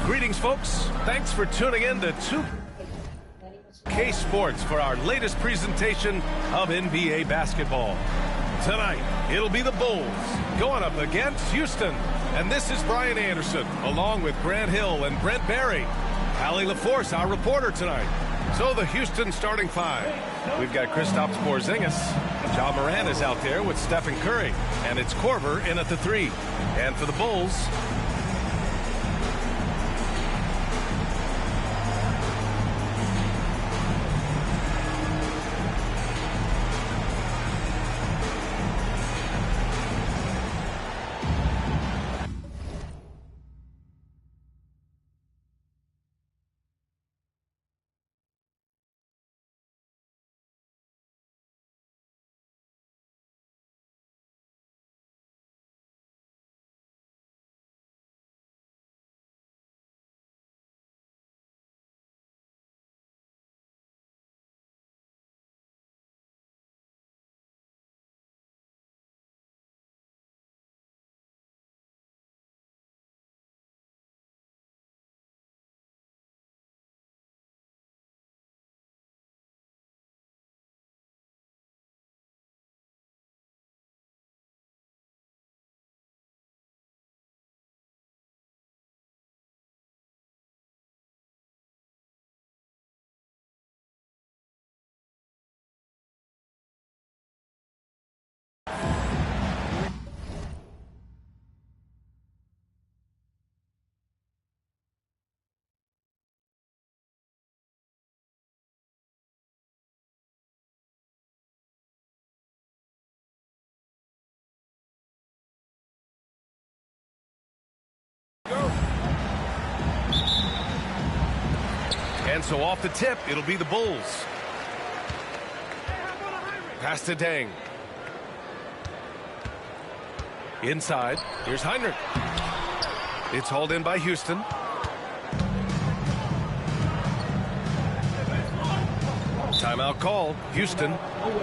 Greetings, folks. Thanks for tuning in to 2K Sports for our latest presentation of NBA basketball. Tonight, it'll be the Bulls going up against Houston. And this is Brian Anderson, along with Grant Hill and Brent Barry. Allie LaForce, our reporter tonight. So the Houston starting five. We've got Kristaps Porzingis. Ja Morant is out there with Stephen Curry. And it's Korver in at the three. And for the Bulls, and so off the tip, it'll be the Bulls. Pass to Deng. Inside, here's Heinrich. It's hauled in by Houston. Timeout called, Houston.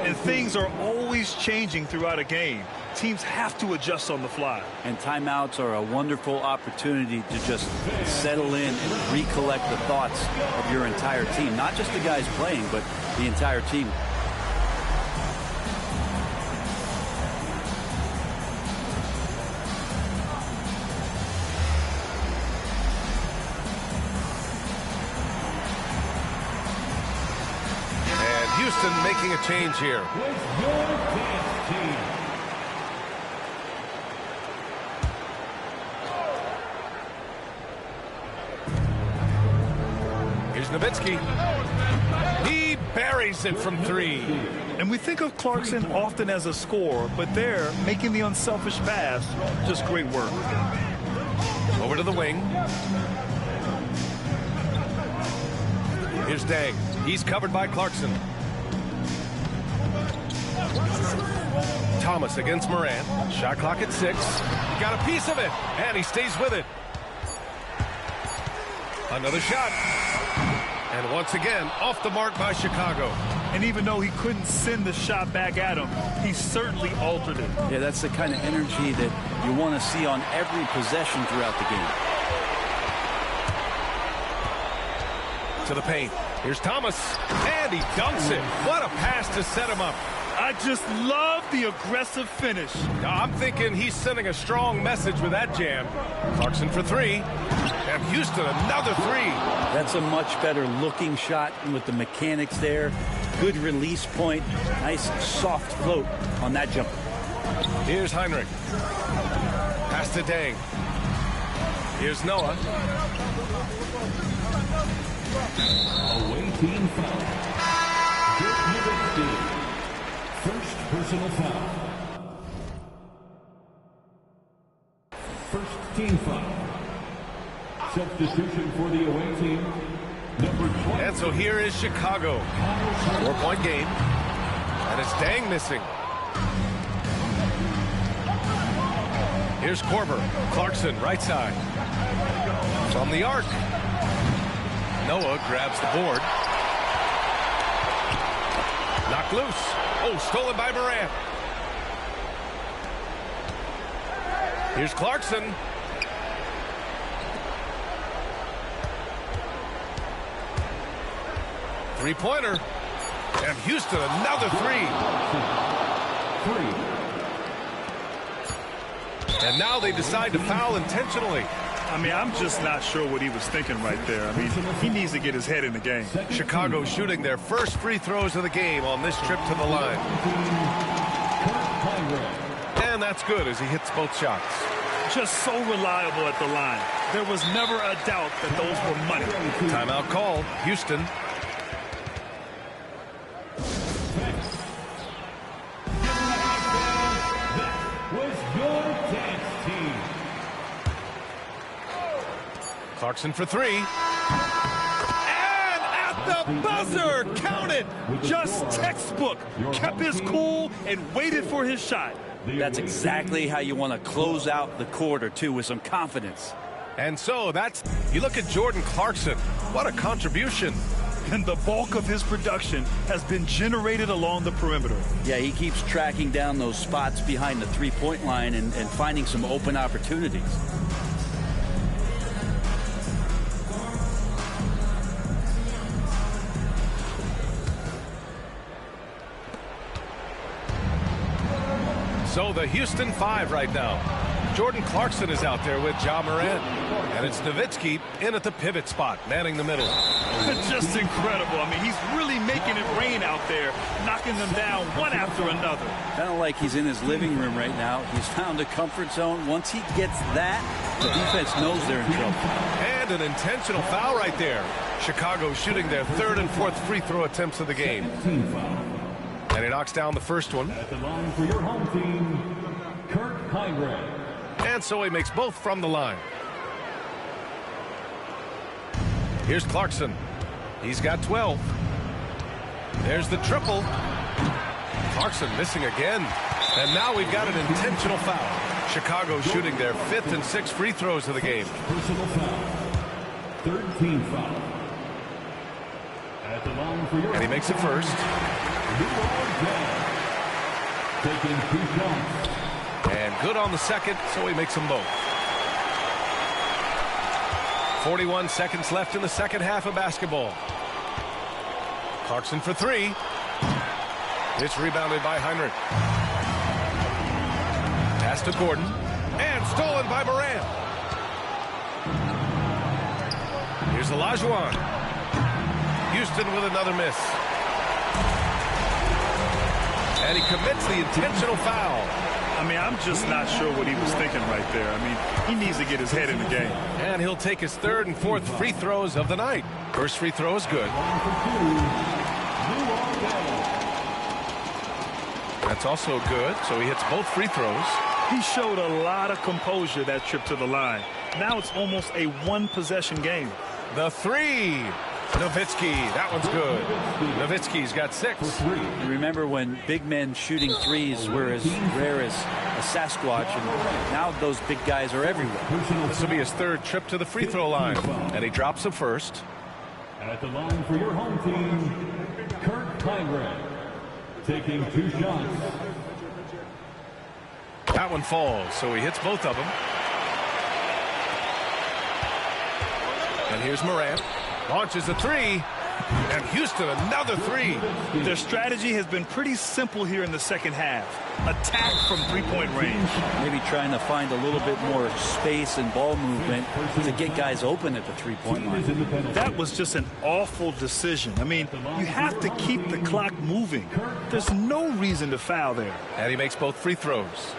And things are always changing throughout a game. Teams have to adjust on the fly. And timeouts are a wonderful opportunity to just settle in and recollect the thoughts of your entire team. Not just the guys playing, but the entire team. And Houston making a change here. With your dance team. Nowitzki. He buries it from three. And we think of Clarkson often as a scorer, but there, making the unselfish pass, just great work. Over to the wing. Here's Deng. He's covered by Clarkson. Thomas against Morant. Shot clock at 6. He got a piece of it, and he stays with it. Another shot. And once again, off the mark by Chicago. And even though he couldn't send the shot back at him, he certainly altered it. Yeah, that's the kind of energy that you want to see on every possession throughout the game. To the paint. Here's Thomas. And he dunks it. What a pass to set him up. I just love the aggressive finish. I'm thinking he's sending a strong message with that jam. Clarkson for three. And Houston another three. That's a much better looking shot with the mechanics there. Good release point. Nice soft float on that jumper. Here's Heinrich. Pass to Dang. Here's Noah. Away team foul. First personal foul. First team foul. Substitution for the away team. Number 20. And so here is Chicago. 4-point game. And it's Dang missing. Here's Korver. Clarkson, right side. From the arc. Noah grabs the board. Knocked loose. Oh, stolen by Morant. Here's Clarkson. Three-pointer. And Houston, another three. And now they decide to foul intentionally. I mean, I'm just not sure what he was thinking right there. I mean, he needs to get his head in the game. Chicago shooting their first free throws of the game on this trip to the line. And that's good as he hits both shots. Just so reliable at the line. There was never a doubt that those were money. Timeout call. Houston. Clarkson for three. And at the buzzer, count it. Just textbook. Kept his cool and waited for his shot. That's exactly how you want to close out the quarter, too, with some confidence. And so you look at Jordan Clarkson. What a contribution. And the bulk of his production has been generated along the perimeter. Yeah, he keeps tracking down those spots behind the three-point line and finding some open opportunities. So the Houston 5 right now. Jordan Clarkson is out there with Ja Morant. And it's Nowitzki in at the pivot spot, manning the middle. Just incredible. I mean, he's really making it rain out there, knocking them down one after another. Kind of like he's in his living room right now. He's found a comfort zone. Once he gets that, the defense knows they're in trouble. And an intentional foul right there. Chicago shooting their third and fourth free throw attempts of the game. And he knocks down the first one. At the line for your home team, Kurt Heinrich. And so he makes both from the line. Here's Clarkson. He's got 12. There's the triple. Clarkson missing again. And now we've got an intentional foul. Chicago shooting their fifth and sixth free throws of the game. Personal foul. Third team foul. At the line for your and he makes it first. Taking 2 shots. And good on the second, so he makes them both. 41 seconds left in the second half of basketball. Clarkson for three. It's rebounded by Heinrich. Pass to Gordon. And stolen by Morant. Here's Olajuwon. Houston with another miss. And he commits the intentional foul. I mean, I'm just not sure what he was thinking right there. I mean, he needs to get his head in the game. And he'll take his third and fourth free throws of the night. First free throw is good. That's also good, so he hits both free throws. He showed a lot of composure that trip to the line. Now it's almost a one-possession game. The three. Nowitzki, that one's good. Nowitzki's got 6. You remember when big men shooting threes were as rare as a Sasquatch, and now those big guys are everywhere. This will be his third trip to the free throw line, and he drops the first. At the line for your home team, Kurt Heinrich, taking 2 shots. That one falls, so he hits both of them. And here's Morant. Launches a three. And And Houston, another three. Their strategy has been pretty simple here in the second half. Attack from three-point range. Maybe trying to find a little bit more space and ball movement to get guys open at the three-point line. That was just an awful decision. I mean, you have to keep the clock moving. There's no reason to foul there. And he makes both free throws.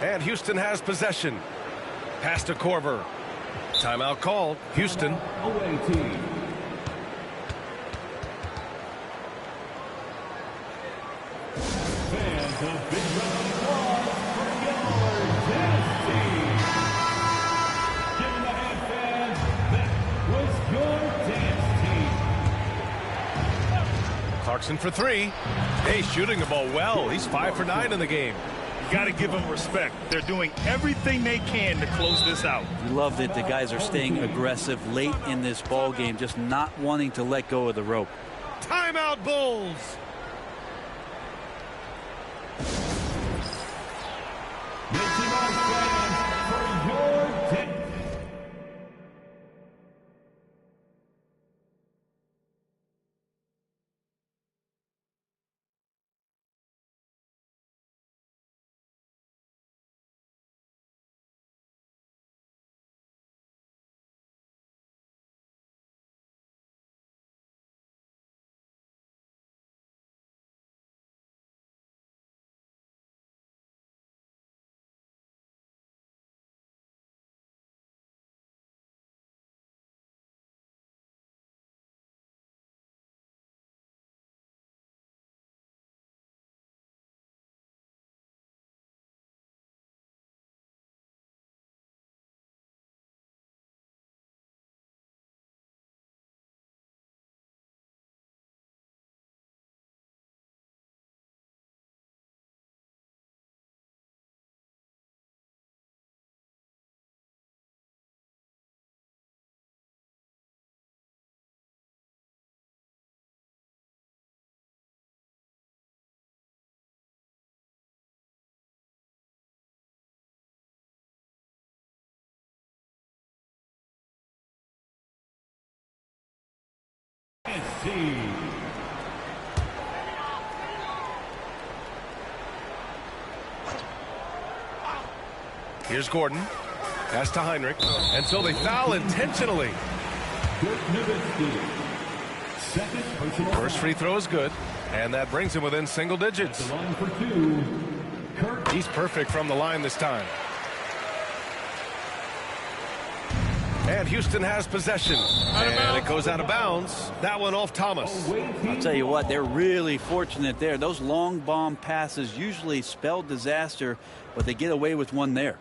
And Houston has possession. Pass to Korver. Timeout called. Houston. Away team. Fans of Big Red applause for your Dynasty. Give them a hand, fans. That was your Dynasty. Clarkson for three. Hey, shooting the ball well. He's 5 for 9 in the game. Got to give them respect. They're doing everything they can to close this out. You love that the guys are staying aggressive late in this ball game, just not wanting to let go of the rope. Timeout, Bulls. Mickey Mouse fans for your Dynasty. Here's Gordon. Pass to Heinrich. And so they foul intentionally. First free throw is good. And that brings him within single digits. He's perfect from the line this time. And Houston has possession. And it goes out of bounds. That one off Thomas. I'll tell you what, they're really fortunate there. Those long bomb passes usually spell disaster, but they get away with one there.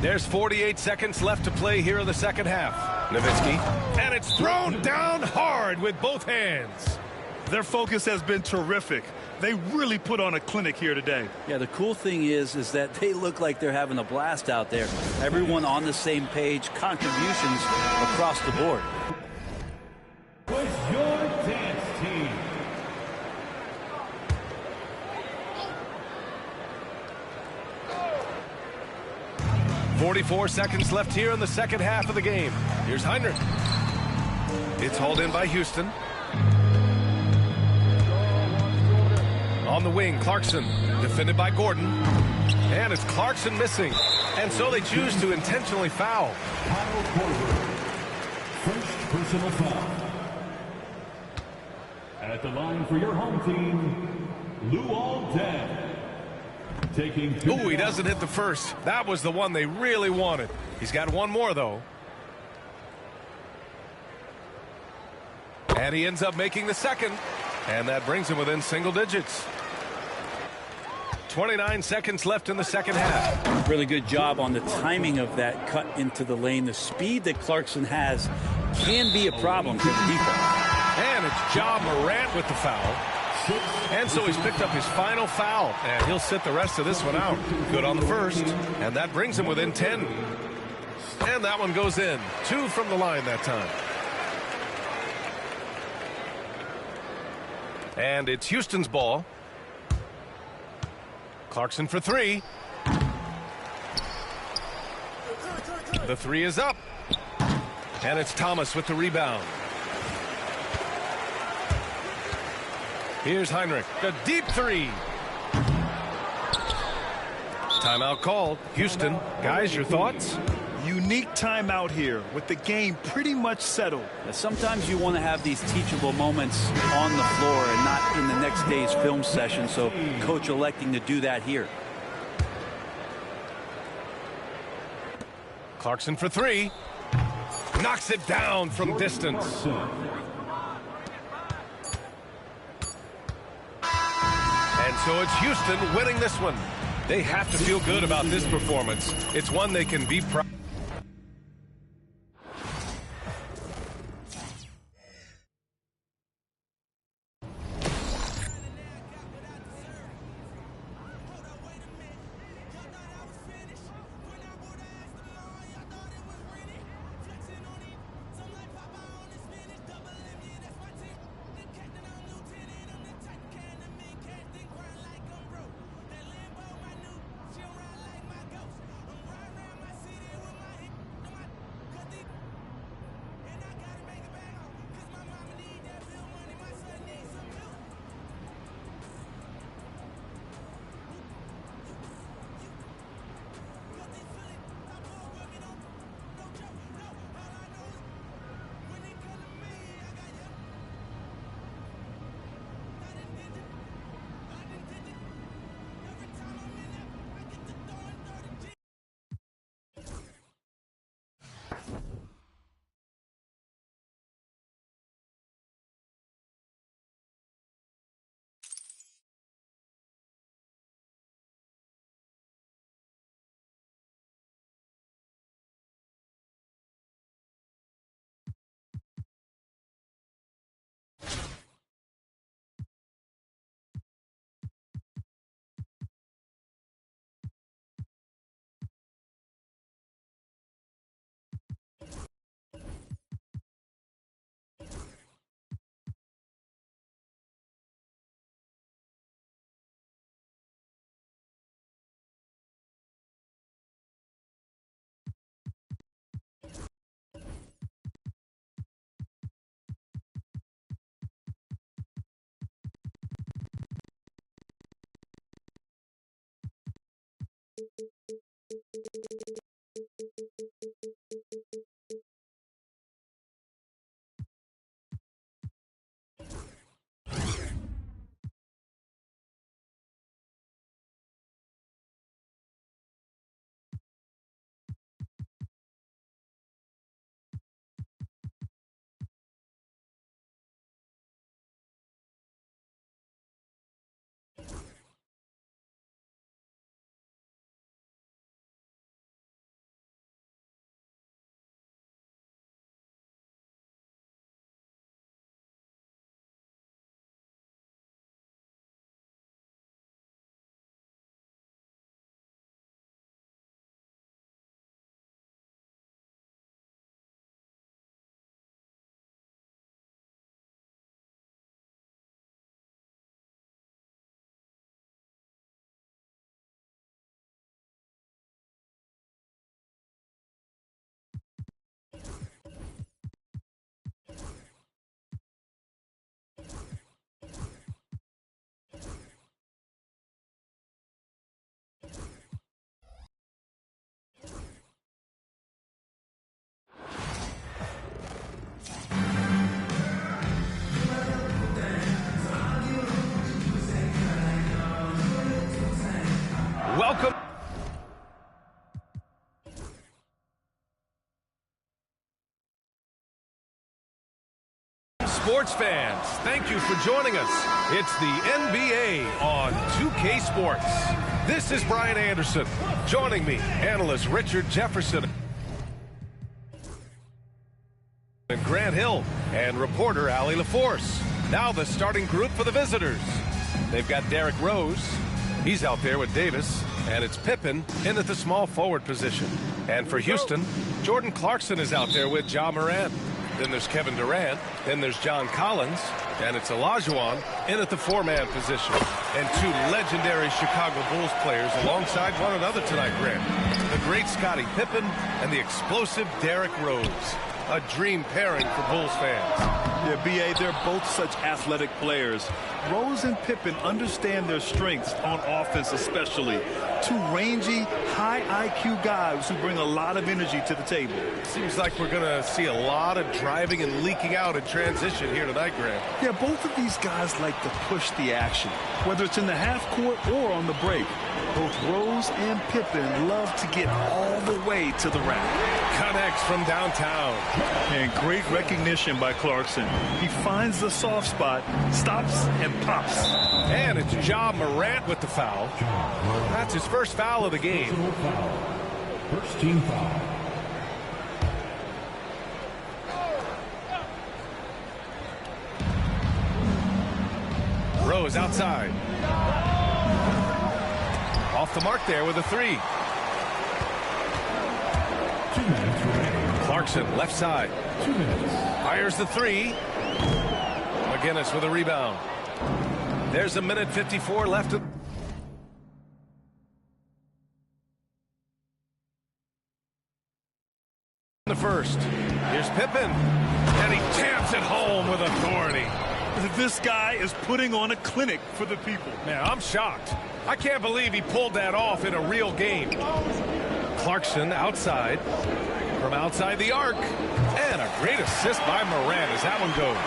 There's 48 seconds left to play here in the second half. Nowitzki. And it's thrown down hard with both hands. Their focus has been terrific. They really put on a clinic here today. Yeah, the cool thing is that they look like they're having a blast out there. Everyone on the same page, contributions across the board. With your dance team. .44 seconds left here in the second half of the game. Here's Heinrich. It's hauled in by Houston. On the wing, Clarkson, defended by Gordon. And it's Clarkson missing. And so they choose to intentionally foul. Kyle Korver. First personal foul. At the line for your home team, Luol taking two. Ooh, he doesn't hit the first. That was the one they really wanted. He's got one more, though. And he ends up making the second. And that brings him within single digits. 29 seconds left in the second half. Really good job on the timing of that cut into the lane. The speed that Clarkson has can be a problem for the defense. And it's Ja Morant with the foul. And so he's picked up his final foul. And he'll sit the rest of this one out. Good on the first. And that brings him within 10. And that one goes in. 2 from the line that time. And it's Houston's ball. Clarkson for 3. The 3 is up. And it's Thomas with the rebound. Here's Heinrich. A deep three. Timeout called. Houston, guys, your thoughts? Unique timeout here with the game pretty much settled. Sometimes you want to have these teachable moments on the floor and not in the next day's film session, so coach electing to do that here. Clarkson for three. Knocks it down from distance. And so it's Houston winning this one. They have to feel good about this performance. It's one they can be proud of. Welcome. Sports fans, thank you for joining us. It's the NBA on 2K Sports. This is Brian Anderson. Joining me, analyst Richard Jefferson and Grant Hill, and reporter Allie LaForce. Now the starting group for the visitors. They've got Derrick Rose. He's out there with Davis, and it's Pippen in at the small forward position. And for Houston, Jordan Clarkson is out there with Ja Morant. Then there's Kevin Durant. Then there's John Collins. And it's Olajuwon in at the four-man position. And two legendary Chicago Bulls players alongside one another tonight, Grant. The great Scottie Pippen and the explosive Derrick Rose. a dream pairing for Bulls fans. Yeah, B.A., they're both such athletic players. Rose and Pippen understand their strengths on offense especially. Two rangy, high IQ guys who bring a lot of energy to the table. Seems like we're going to see a lot of driving and leaking out in transition here tonight, Grant. Yeah, both of these guys like to push the action, whether it's in the half court or on the break. Both Rose and Pippen love to get all the way to the rack. Connects from downtown. And great recognition by Clarkson. He finds the soft spot, stops, and pops. And it's Ja Morant with the foul. That's his first foul of the game. First team foul. Rose outside. Off the mark there with a three. 2 minutes remaining. Clarkson left side. 2 minutes. Fires the three. McGinnis with a rebound. There's a minute 54 left. In the first. Here's Pippen. And he jams it home with authority. This guy is putting on a clinic for the people. Man, I'm shocked. I can't believe he pulled that off in a real game. Clarkson outside. From outside the arc. And a great assist by Morant as that one goes.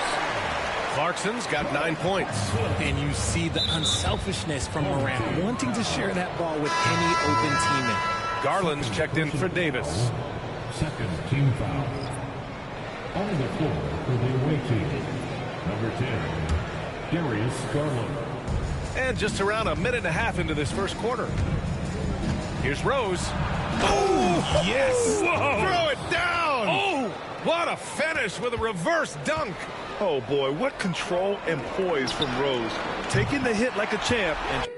Clarkson's got 9 points. And you see the unselfishness from Morant, wanting to share that ball with any open teammate. Garland's checked in for Davis. Second team foul. On the floor for the away team. Number 10, Darius Garland. And just around a minute and a half into this first quarter. Here's Rose. Oh, yes. Whoa. Throw it down. Oh, what a finish with a reverse dunk. oh boy, what control and poise from Rose. Taking the hit like a champ and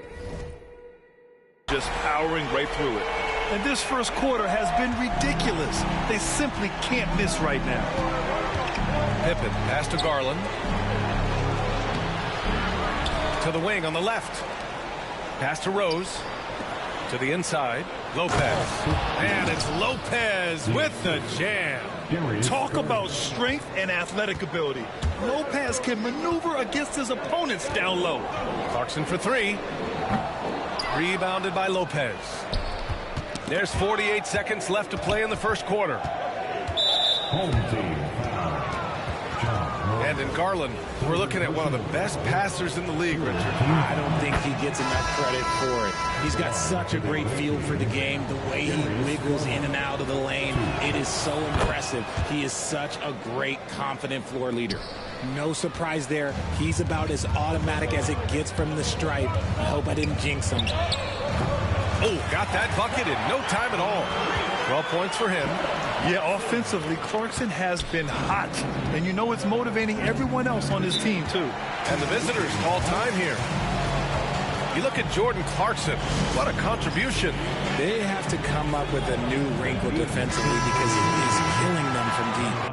just powering right through it. And this first quarter has been ridiculous. They simply can't miss right now. Pippen pass to Garland. To the wing on the left. Pass to Rose. To the inside. Lopez. And it's Lopez with the jam. Talk about strength and athletic ability. Lopez can maneuver against his opponents down low. Clarkson for three. Rebounded by Lopez. There's 48 seconds left to play in the first quarter. Home team foul. And in Garland, we're looking at one of the best passers in the league, Richard. I don't think he gets enough credit for it. He's got such a great feel for the game, the way he wiggles in and out of the lane. It is so impressive. He is such a great, confident floor leader. No surprise there. He's about as automatic as it gets from the stripe. I hope I didn't jinx him. Oh, got that bucket in no time at all. 12 points for him. Yeah, offensively, Clarkson has been hot. And you know it's motivating everyone else on his team, too. And the visitors call time here. You look at Jordan Clarkson. What a contribution. They have to come up with a new wrinkle defensively because he is killing them from deep.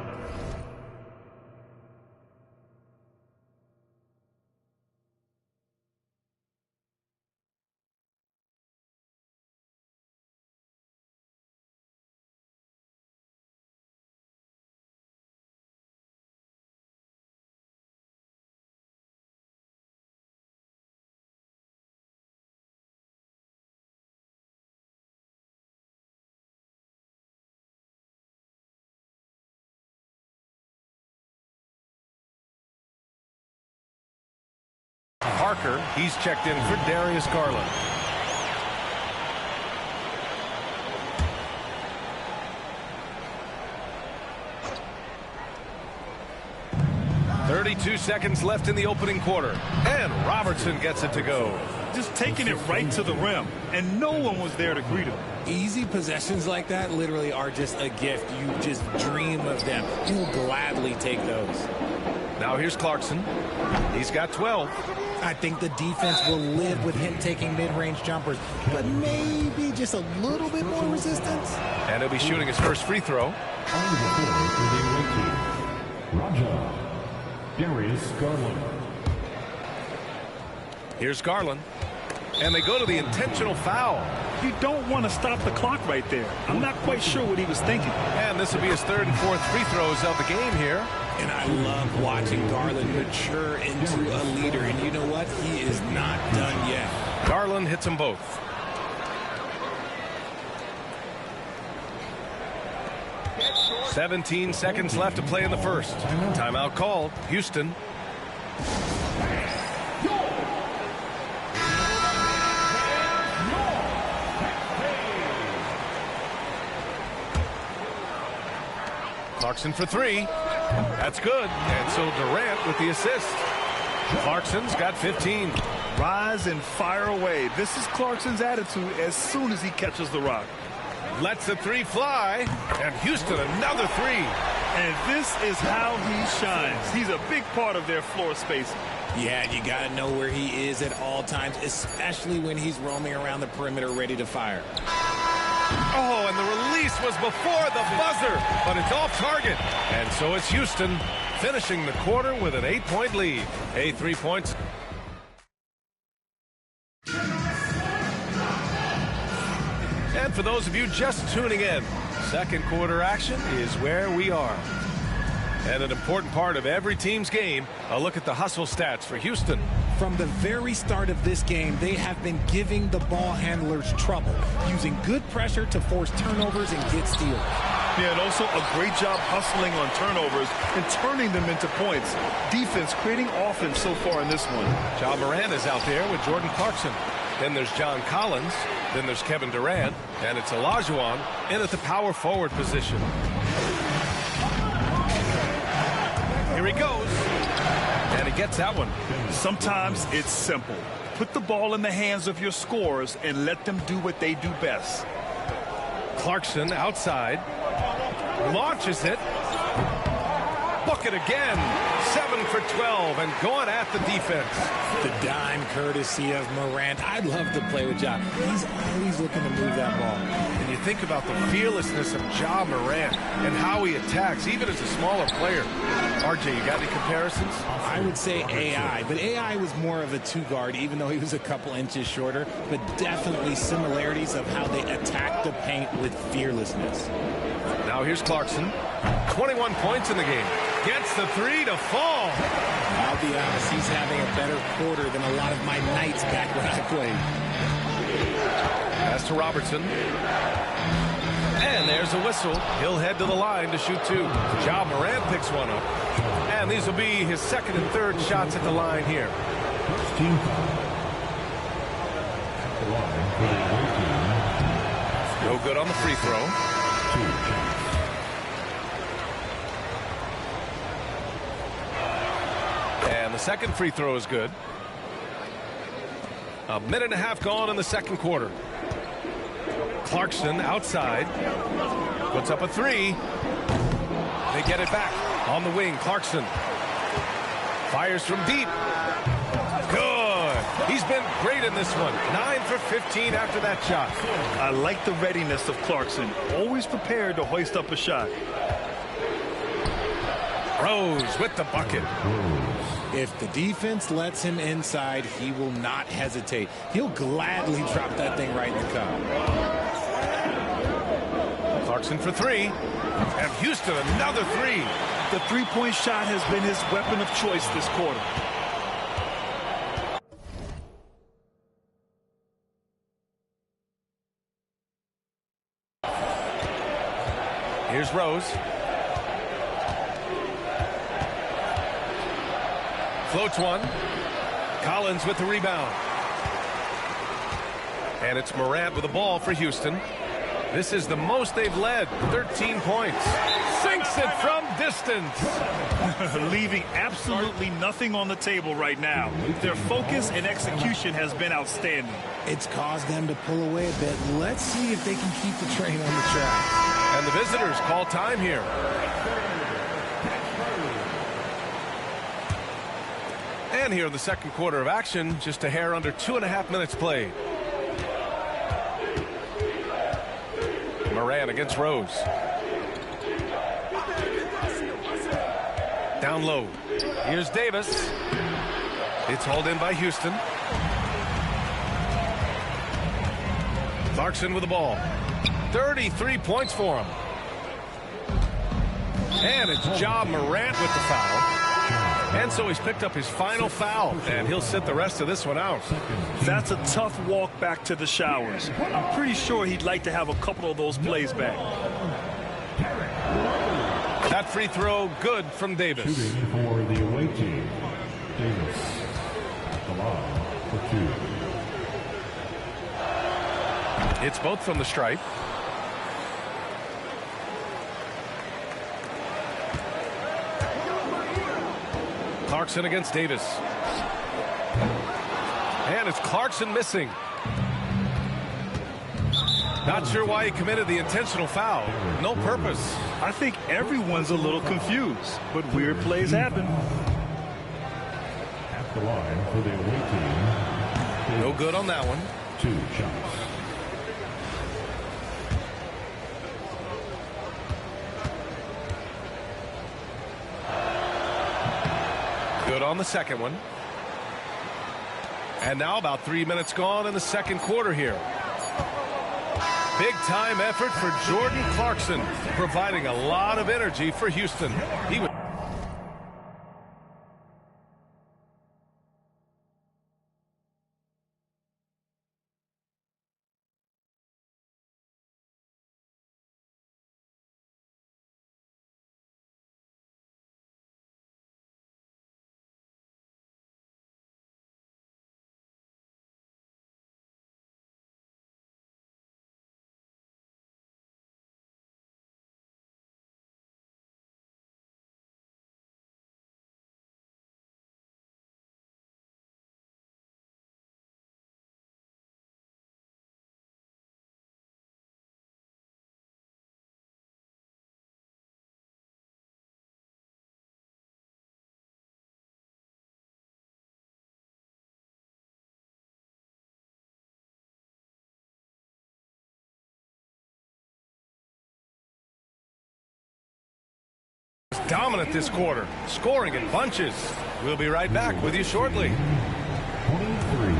Parker, he's checked in for Darius Garland. .32 seconds left in the opening quarter. And Robertson gets it to go. Just taking it right to the rim. And no one was there to greet him. Easy possessions like that literally are just a gift. You just dream of them. You'll gladly take those. Now here's Clarkson. He's got 12. I think the defense will live with him taking mid-range jumpers, but maybe just a little bit more resistance. And he'll be shooting his first free throw. On the floor for the away team. Raja. Darius Garland. Here's Garland. And they go to the intentional foul. You don't want to stop the clock right there. I'm not quite sure what he was thinking. And this will be his third and fourth free throws of the game here. And I love watching Garland mature into a leader. And you know what? He is not done yet. Garland hits them both. "17 seconds left to play in the first. Timeout called. Houston. Clarkson for three. That's good. And so Durant with the assist. Clarkson's got 15. Rise and fire away. This is Clarkson's attitude as soon as he catches the rock. Lets the three fly. And Houston another three. And this is how he shines. He's a big part of their floor space. Yeah, you got to know where he is at all times, especially when he's roaming around the perimeter ready to fire. Oh, and the release was before the buzzer, but it's off target. And so it's Houston finishing the quarter with an 8-point lead. 3 points. And for those of you just tuning in, second quarter action is where we are. And an important part of every team's game, a look at the hustle stats for Houston. From the very start of this game, they have been giving the ball handlers trouble, using good pressure to force turnovers and get steals. Yeah, and also a great job hustling on turnovers and turning them into points. Defense creating offense so far in this one. Ja Morant is out there with Jordan Clarkson. Then there's John Collins. Then there's Kevin Durant. And it's Olajuwon in at the power forward position. Here he goes. And he gets that one. Sometimes it's simple. Put the ball in the hands of your scorers and let them do what they do best. Clarkson outside. Launches it. Bucket again. 7 for 12 and going at the defense. The dime courtesy of Morant. I'd love to play with Ja. He's always looking to move that ball. And you think about the fearlessness of Ja Morant and how he attacks, even as a smaller player. RJ, you got any comparisons? I would say AI, but AI was more of a two-guard, even though he was a couple inches shorter, but definitely similarities of how they attack the paint with fearlessness. Now here's Clarkson. 21 points in the game. Gets the three to fall. I'll be honest, he's having a better quarter than a lot of my nights back when I played. Pass to Robertson. And there's a whistle. He'll head to the line to shoot two. Ja Morant picks one up. And these will be his second and third shots at the line here. Team foul. At the line for the away team. No good on the free throw. 2 shots. And the second free throw is good. A minute and a half gone in the second quarter. Clarkson outside. Puts up a three. They get it back. On the wing, Clarkson. Fires from deep. Good. He's been great in this one. 9 for 15 after that shot. I like the readiness of Clarkson. Always prepared to hoist up a shot. Rose with the bucket. If the defense lets him inside, he will not hesitate. He'll gladly drop that thing right in the cup. Clarkson for three. And Houston another three. The three-point shot has been his weapon of choice this quarter. Here's Rose. Floats one. Collins with the rebound. And it's Morant with the ball for Houston. This is the most they've led. 13 points. Sinks it from distance. Leaving absolutely nothing on the table right now. Their focus and execution has been outstanding. It's caused them to pull away a bit. Let's see if they can keep the train on the track. And the visitors call time here. And here in the second quarter of action, just a hair under 2.5 minutes played. Morant against Rose. Down low. Here's Davis. It's hauled in by Houston. Clarkson with the ball. 33 points for him. And it's Ja Morant with the foul. And so he's picked up his final foul, and he'll sit the rest of this one out. That's a tough walk back to the showers. I'm pretty sure he'd like to have a couple of those plays back. That free throw good from Davis. Shooting for the away team, Davis. Come on for 2. It's both from the stripe. Clarkson against Davis. And it's Clarkson missing. Not sure why he committed the intentional foul. No purpose. I think everyone's a little confused, but weird plays happen. At the line for the away team, Davis. No good on that one. 2 shots. Good on the second one. And now about 3 minutes gone in the second quarter here. Big time effort for Jordan Clarkson, providing a lot of energy for Houston. He was dominant this quarter, scoring in bunches. We'll be right back with you shortly. 23.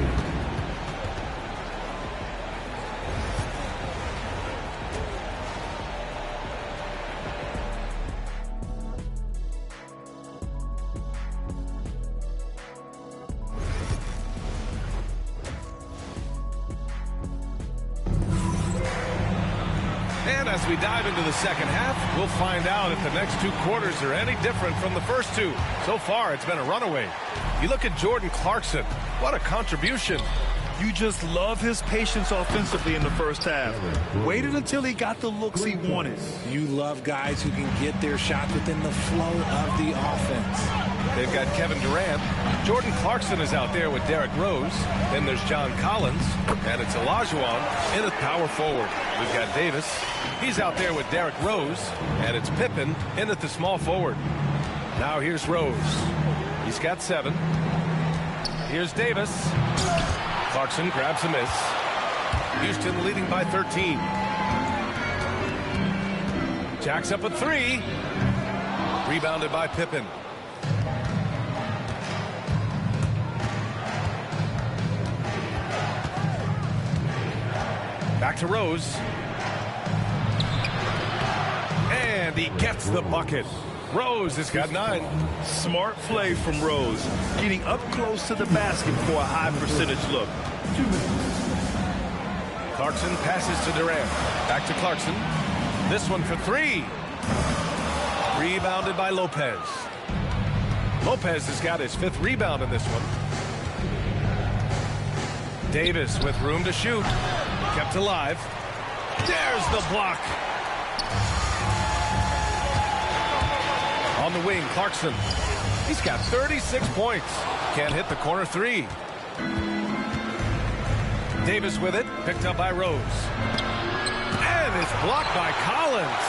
And as we dive into the second half, we'll find out if the next 2 quarters are any different from the first 2. So far, it's been a runaway. You look at Jordan Clarkson. What a contribution. You just love his patience offensively in the first half. Waited until he got the looks he wanted. You love guys who can get their shot within the flow of the offense. They've got Kevin Durant. Jordan Clarkson is out there with Derrick Rose. Then there's John Collins. And it's Olajuwon in at power forward. We've got Davis. He's out there with Derrick Rose. And it's Pippen in at the small forward. Now here's Rose. He's got 7. Here's Davis. Clarkson grabs a miss. Houston leading by 13. Jacks up a 3. Rebounded by Pippen. Back to Rose. And he gets the bucket. Rose has got 9. Smart play from Rose, getting up close to the basket for a high percentage look. 2 minutes. Clarkson passes to Durant. Back to Clarkson. This one for 3. Rebounded by Lopez. Lopez has got his 5th rebound in this one. Davis with room to shoot. Kept alive. There's the block. On the wing, Clarkson. He's got 36 points. Can't hit the corner 3. Davis with it. Picked up by Rose. And it's blocked by Collins.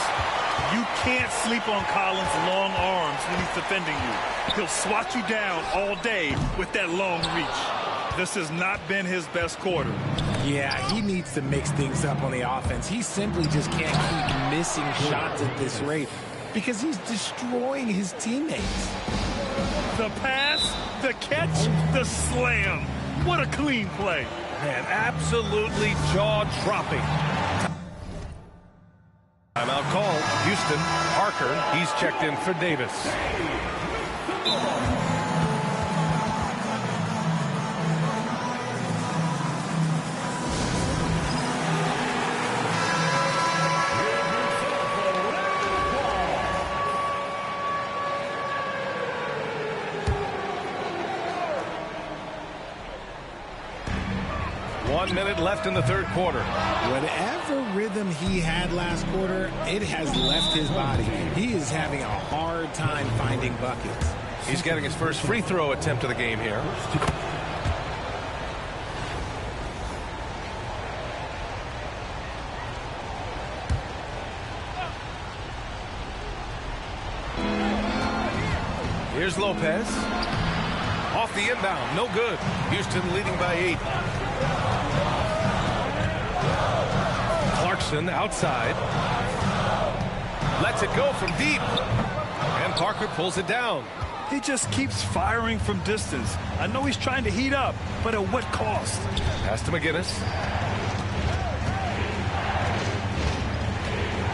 You can't sleep on Collins' long arms when he's defending you. He'll swat you down all day with that long reach. This has not been his best quarter. Yeah, he needs to mix things up on the offense. He simply just can't keep missing shots at this rate because he's destroying his teammates. The pass, the catch, the slam. What a clean play. Man, absolutely jaw-dropping. Timeout call. Houston. Parker. He's checked in for Davis. One minute left in the third quarter. Whatever rhythm he had last quarter, it has left his body. He is having a hard time finding buckets. He's getting his first free throw attempt of the game here. Here's Lopez. Off the inbound, no good. Houston leading by 8. Clarkson outside. Lets it go from deep. And Parker pulls it down. He just keeps firing from distance. I know he's trying to heat up, but at what cost? Pass to McGinnis.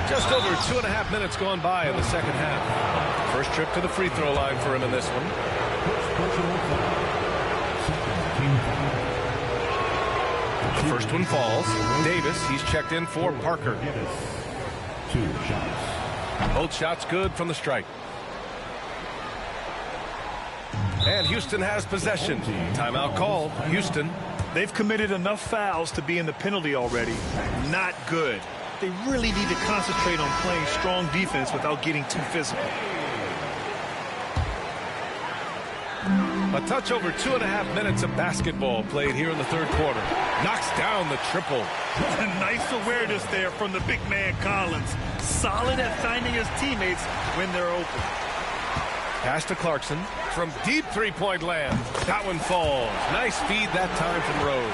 Just over 2.5 minutes gone by in the second half. First trip to the free throw line for him in this one. The first one falls. Davis, he's checked in for Parker. 2 shots. Both shots good from the strike. And Houston has possession. Timeout call. Houston. They've committed enough fouls to be in the penalty already. Not good. They really need to concentrate on playing strong defense without getting too physical. A touch over 2.5 minutes of basketball played here in the third quarter. Knocks down the triple. Nice awareness there from the big man Collins. Solid at finding his teammates when they're open. Pass to Clarkson from deep three-point land. That one falls. Nice feed that time from Rose.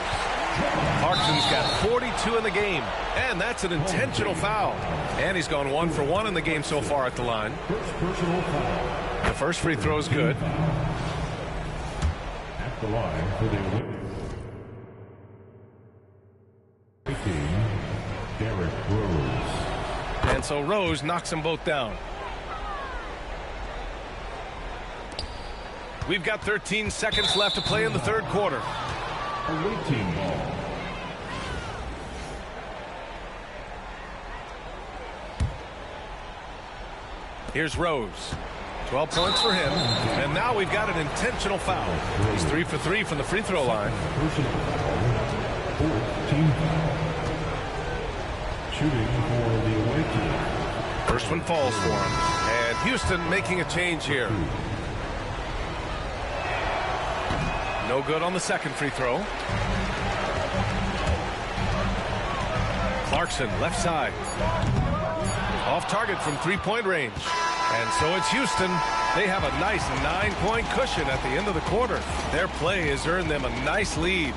Clarkson's got 42 in the game, and that's an intentional foul. And he's gone 1 for 1 in the game so far at the line. The first free throw is good. At the line for the win. Derrick Rose. And so Rose knocks them both down. We've got 13 seconds left to play in the third quarter. Away team ball. Here's Rose. 12 points for him. And now we've got an intentional foul. He's 3 for 3 from the free throw line. Team foul. Shooting for the away team. First one falls for him. And Houston making a change here. No good on the second free throw. Clarkson, left side. Off target from three-point range. And so it's Houston. They have a nice 9-point cushion at the end of the quarter. Their play has earned them a nice lead.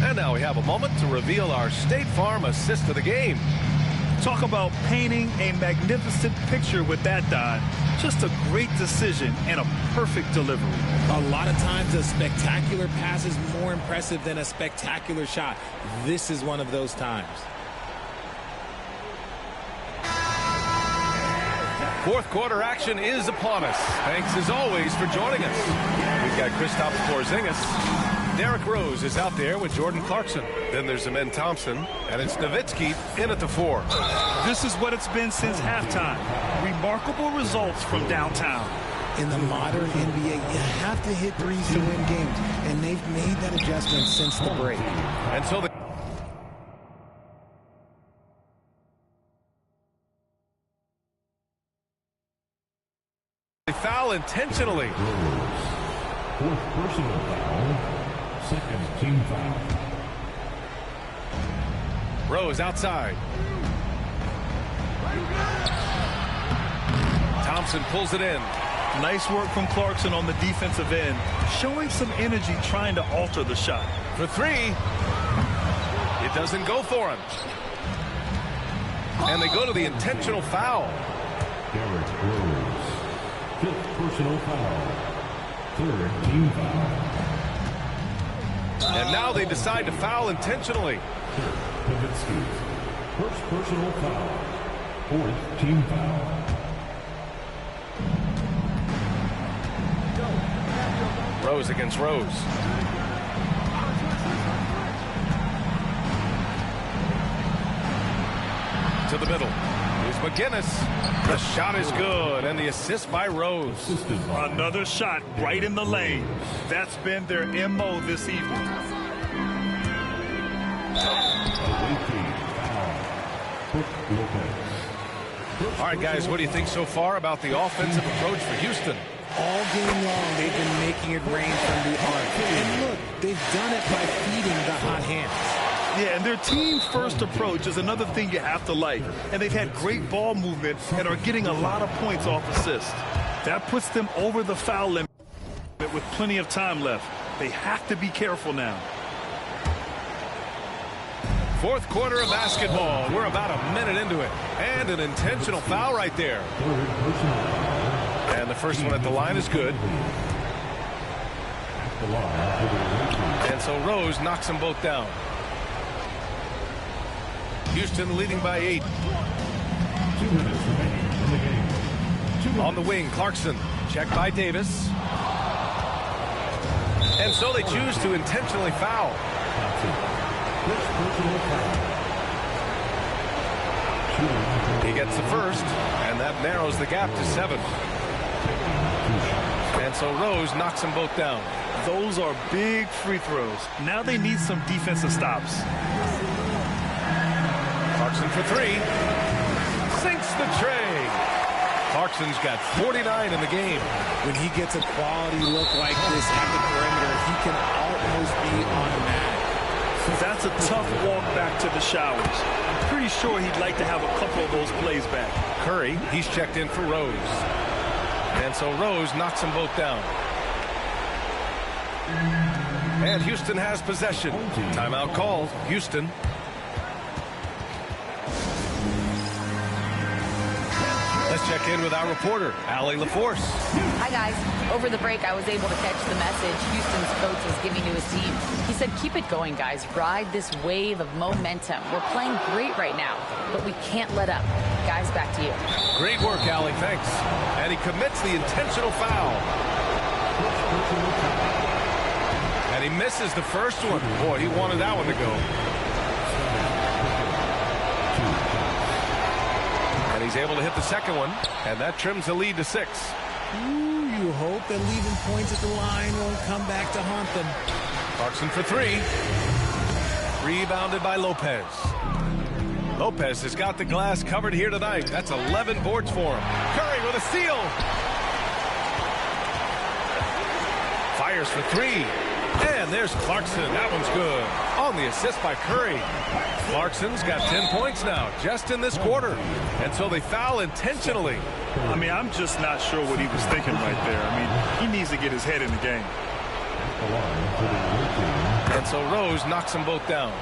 And now we have a moment to reveal our State Farm assist of the game. Talk about painting a magnificent picture with that dive. Just a great decision and a perfect delivery. A lot of times a spectacular pass is more impressive than a spectacular shot. This is one of those times. Fourth quarter action is upon us. Thanks as always for joining us. We've got Kristaps Porzingis. Derrick Rose is out there with Jordan Clarkson. Then there's Amen Thompson, and it's Nowitzki in at the 4. This is what it's been since halftime. Remarkable results from downtown. In the modern NBA, you have to hit threes to win games, and they've made that adjustment since the break. And so they foul intentionally. Fourth personal foul. Second team foul. Rose outside. Thompson pulls it in. Nice work from Clarkson on the defensive end, showing some energy trying to alter the shot. For 3. It doesn't go for him. And they go to the intentional foul. Derrick Rose. Fifth personal foul. Third team foul. And now they decide to foul intentionally. First personal foul. Fourth team foul. Rose against Rose. To the middle. Here's McGinnis. The shot is good, and the assist by Rose. Another shot right in the lane. That's been their MO this evening. All right, guys, what do you think so far about the offensive approach for Houston? All game long, they've been making it rain from the arc. And look, they've done it by feeding the hot hands. Yeah, and their team-first approach is another thing you have to like. And they've had great ball movement and are getting a lot of points off assists. That puts them over the foul limit with plenty of time left. They have to be careful now. Fourth quarter of basketball. We're about a minute into it. And an intentional foul right there. And the first one at the line is good. And so Rose knocks them both down. Houston leading by 8. 2 minutes remaining in the game. On the wing, Clarkson. Checked by Davis. And so they choose to intentionally foul. He gets the first, and that narrows the gap to 7. And so Rose knocks them both down. Those are big free throws. Now they need some defensive stops. Clarkson for 3. Sinks the tray. Clarkson's got 49 in the game. When he gets a quality look like this at the perimeter, he can almost be automatic. That's a tough walk back to the showers. I'm pretty sure he'd like to have a couple of those plays back. Curry, he's checked in for Rose. And so Rose knocks them both down. And Houston has possession. Timeout called. Houston. Let's check in with our reporter, Allie LaForce. Hi, guys. Over the break, I was able to catch the message Houston's coach was giving to his team. He said, keep it going, guys. Ride this wave of momentum. We're playing great right now, but we can't let up. Guys, back to you. Great work, Allie. Thanks. And he commits the intentional foul. And he misses the first one. Boy, he wanted that one to go. And he's able to hit the second one, and that trims the lead to 6. Ooh, you hope that leaving points at the line won't come back to haunt them. Clarkson for 3. Rebounded by Lopez. Lopez has got the glass covered here tonight. That's 11 boards for him. Curry with a steal. Fires for 3. And there's Clarkson. That one's good. On the assist by Curry. Clarkson's got 10 points now, just in this quarter. And so they foul intentionally. I mean, I'm just not sure what he was thinking right there. I mean, he needs to get his head in the game. And so Rose knocks them both down.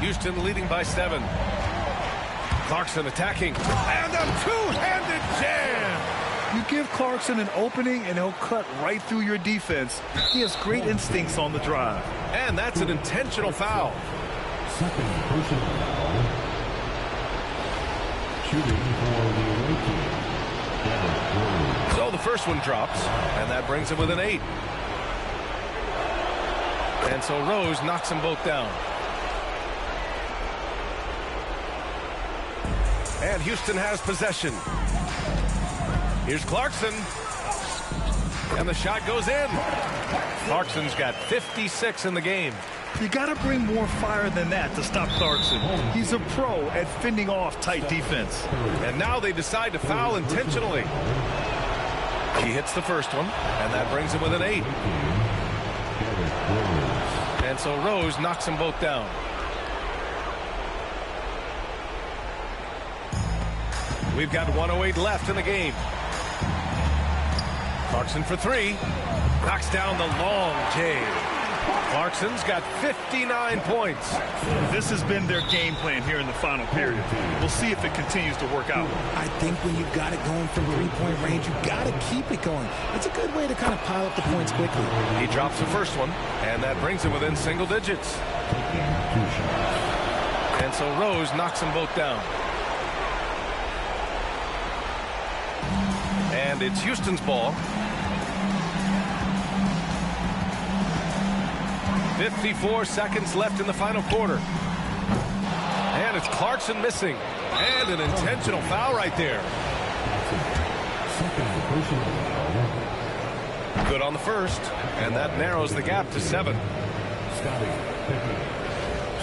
Houston leading by 7. Clarkson attacking. And a two-handed jam. You give Clarkson an opening, and he'll cut right through your defense. He has great instincts on the drive. And that's an intentional foul. Second personal foul. Shooting for the away team. So the first one drops, and that brings him within 8. And so Rose knocks them both down. And Houston has possession. Here's Clarkson. And the shot goes in. Clarkson's got 56 in the game. You got to bring more fire than that to stop Clarkson. He's a pro at fending off tight defense. And now they decide to foul intentionally. He hits the first one, and that brings him within 8. And so Rose knocks them both down. We've got 1:08 left in the game. Clarkson for 3. Knocks down the long J. Clarkson's got 59 points. This has been their game plan here in the final period. We'll see if it continues to work out. I think when you've got it going from three-point range, you've got to keep it going. It's a good way to kind of pile up the points quickly. He drops the first one, and that brings him within single digits. And so Rose knocks them both down. And it's Houston's ball. 54 seconds left in the final quarter. And it's Clarkson missing. And an intentional foul right there. Good on the first. And that narrows the gap to 7. Scotty Pippen,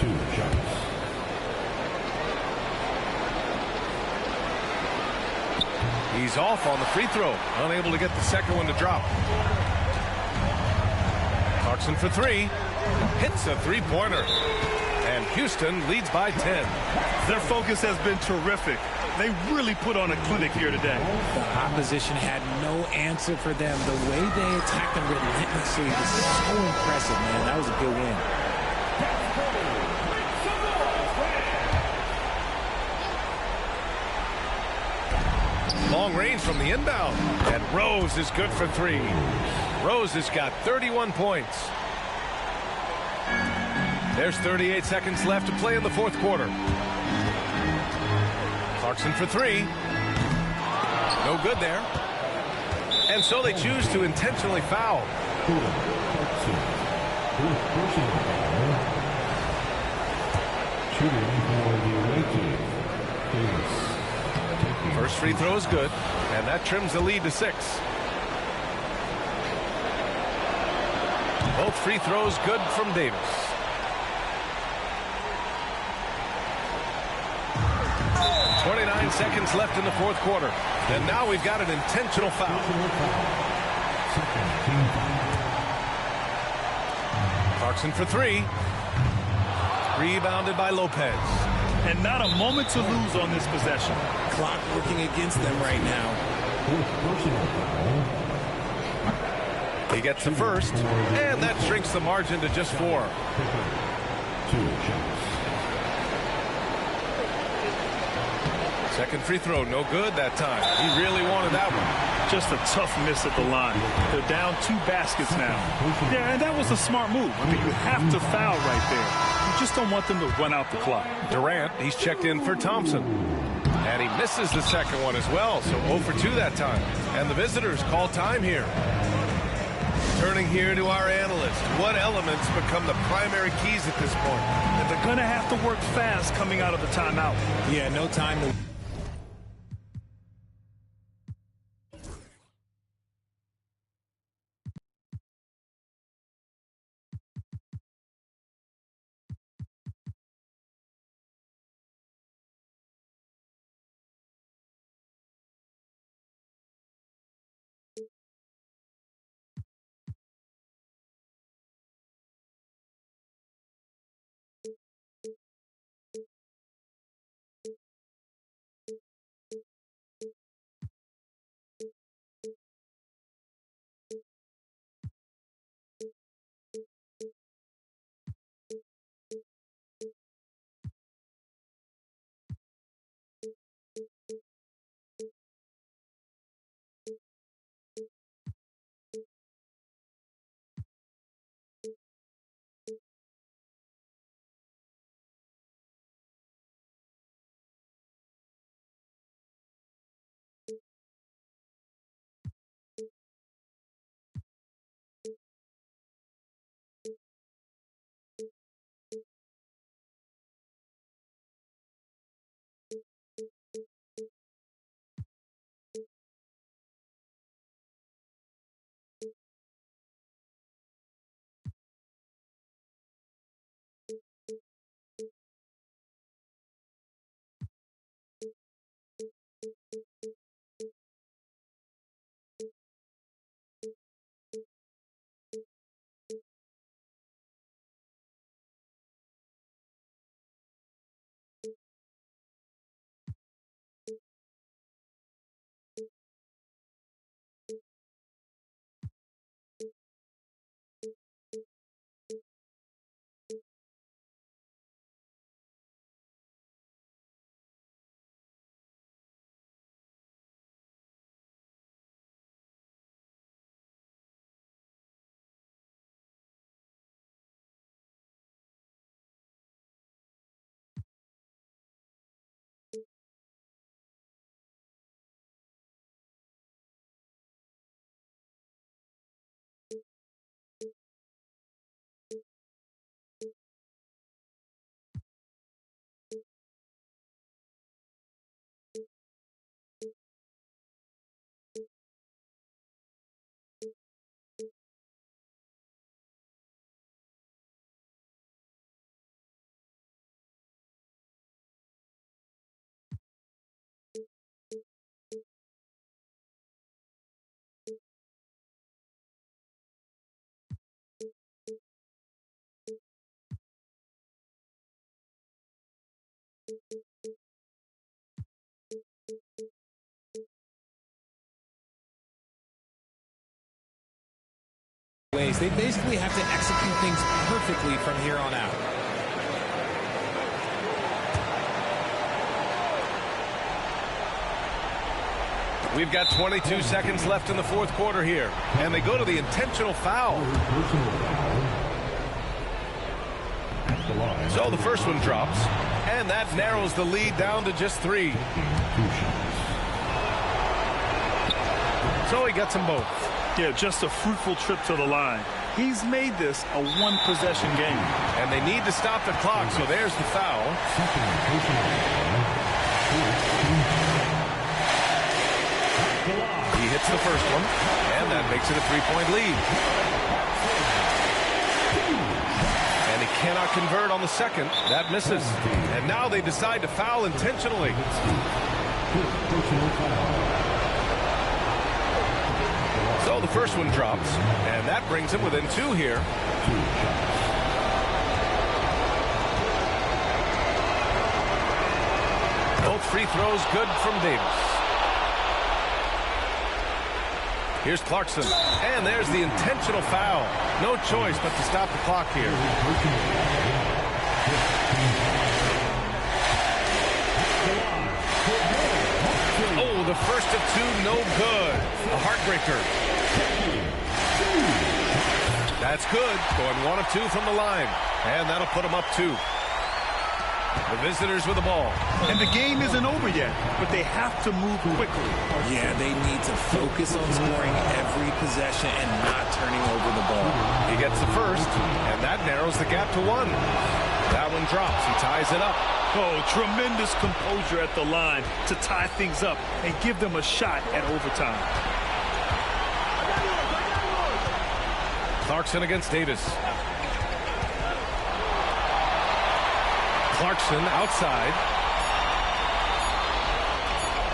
2 shots. He's off on the free throw. Unable to get the second one to drop. Clarkson for 3. Hits a three-pointer. And Houston leads by 10. Their focus has been terrific. They really put on a clinic here today. The opposition had no answer for them. The way they attacked them relentlessly was so impressive, man. That was a good win. Long range from the inbound. And Rose is good for 3. Rose has got 31 points. There's 38 seconds left to play in the fourth quarter. Clarkson for 3. No good there. And so they choose to intentionally foul. First free throw is good, and that trims the lead to 6. Both free throws good from Davis. 29 seconds left in the fourth quarter. And now we've got an intentional foul. Clarkson for 3. Rebounded by Lopez. And not a moment to lose on this possession. Clock working against them right now. He gets the first, and that shrinks the margin to just 4. 2 shots. Second free throw, no good that time. He really wanted that one. Just a tough miss at the line. They're down 2 baskets now. Yeah, and that was a smart move. I mean, you have to foul right there. You just don't want them to run out the clock. Durant, he's checked in for Thompson. And he misses the second one as well, so 0 for 2 that time. And the visitors call time here. Turning here to our analyst. What elements become the primary keys at this point? And they're going to have to work fast coming out of the timeout. Yeah, no time to ways. They basically have to execute things perfectly from here on out. We've got 22 seconds left in the fourth quarter here. And they go to the intentional foul. So the first one drops. And that narrows the lead down to just 3. So he gets them both. Yeah, just a fruitful trip to the line. He's made this a one-possession game. And they need to stop the clock, so there's the foul. He hits the first one, and that makes it a 3-point lead. And he cannot convert on the second. That misses. And now they decide to foul intentionally. So the first one drops, and that brings him within 2 here. Both free throws good from Davis. Here's Clarkson, and there's the intentional foul. No choice but to stop the clock here. Oh, the first of 2, no good. A heartbreaker. That's good. Going 1 of 2 from the line. And that'll put them up 2. The visitors with the ball. And the game isn't over yet, but they have to move quickly. Yeah, they need to focus on scoring every possession and not turning over the ball. He gets the first, and that narrows the gap to 1. That one drops. He ties it up. Oh, tremendous composure at the line to tie things up and give them a shot at overtime. Clarkson against Davis. Clarkson outside.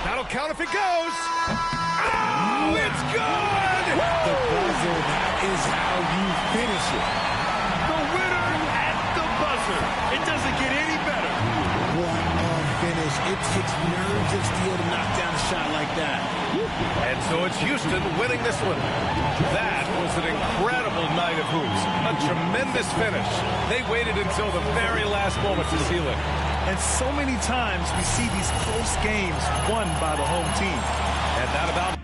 That'll count if it goes. Oh, it's good! The buzzer, that is how you finish it. The winner at the buzzer. It doesn't get any better. What a finish. It takes nerves of steel to knock down a shot like that. And so it's Houston winning this one. That was an incredible night of hoops. A tremendous finish. They waited until the very last moment to seal it. And so many times we see these close games won by the home team. And that about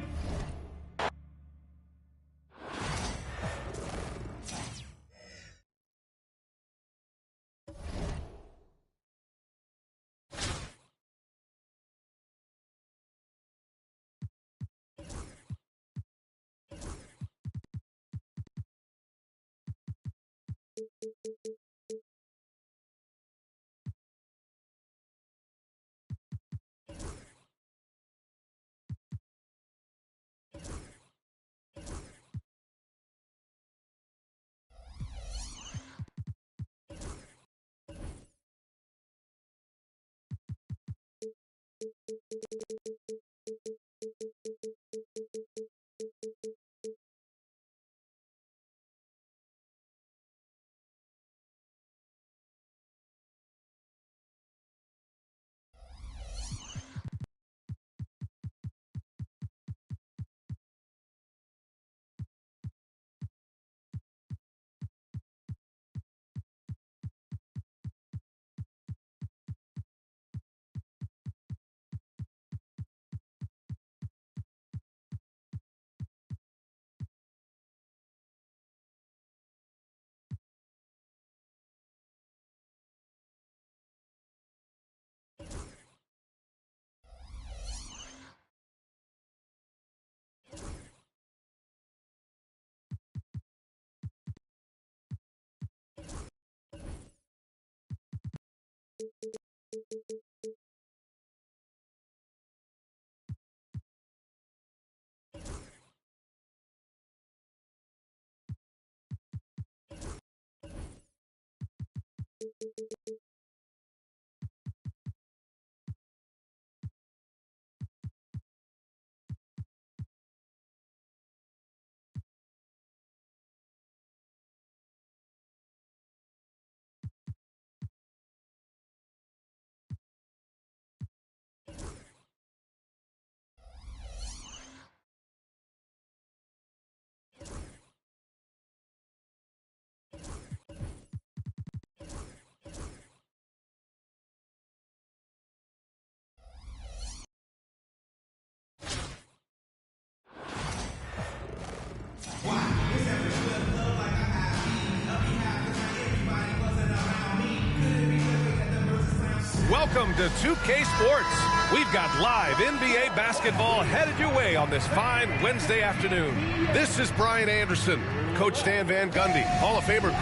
Welcome to 2K Sports. We've got live NBA basketball headed your way on this fine Wednesday afternoon. This is Brian Anderson, Coach Stan Van Gundy, Hall of Famer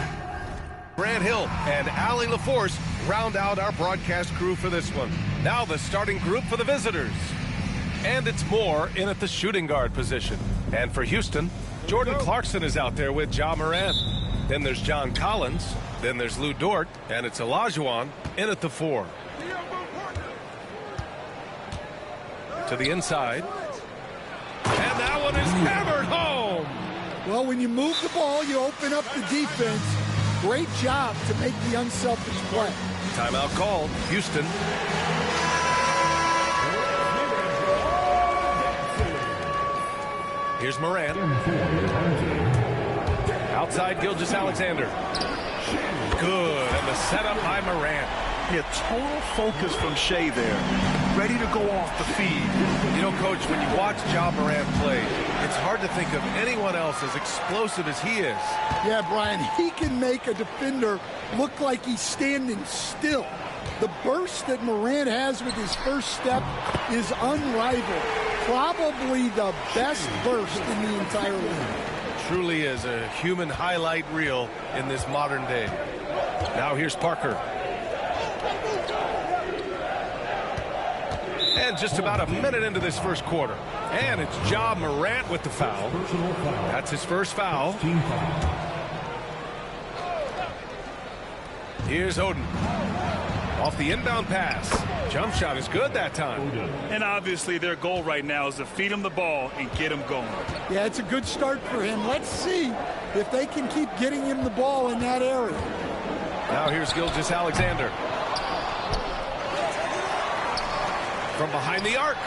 Grant Hill, and Allie LaForce round out our broadcast crew for this one. Now the starting group for the visitors. And it's Moore in at the shooting guard position. And for Houston, Jordan Clarkson is out there with Ja Morant. Then there's John Collins. Then there's Lou Dort. And it's Olajuwon in at the 4. To the inside. And that one is hammered home. Well, when you move the ball, you open up the defense. Great job to make the unselfish play. Timeout called. Houston. Here's Morant. Outside Gilgeous-Alexander. Good. And the setup by Morant. Yeah, total focus from Shea there. Ready to go off the feed. You know, Coach, when you watch Ja Morant play, it's hard to think of anyone else as explosive as he is. Yeah, Brian, he can make a defender look like he's standing still. The burst that Morant has with his first step is unrivaled. Probably the best burst in the entire league. Truly is a human highlight reel in this modern day. Now here's Parker. And just about a minute into this first quarter. And it's Ja Morant with the foul. That's his first foul. Here's Oden. Off the inbound pass. Jump shot is good that time. And obviously their goal right now is to feed him the ball and get him going. Yeah, it's a good start for him. Let's see if they can keep getting him the ball in that area. Now here's Gilgeous-Alexander. From behind the arc.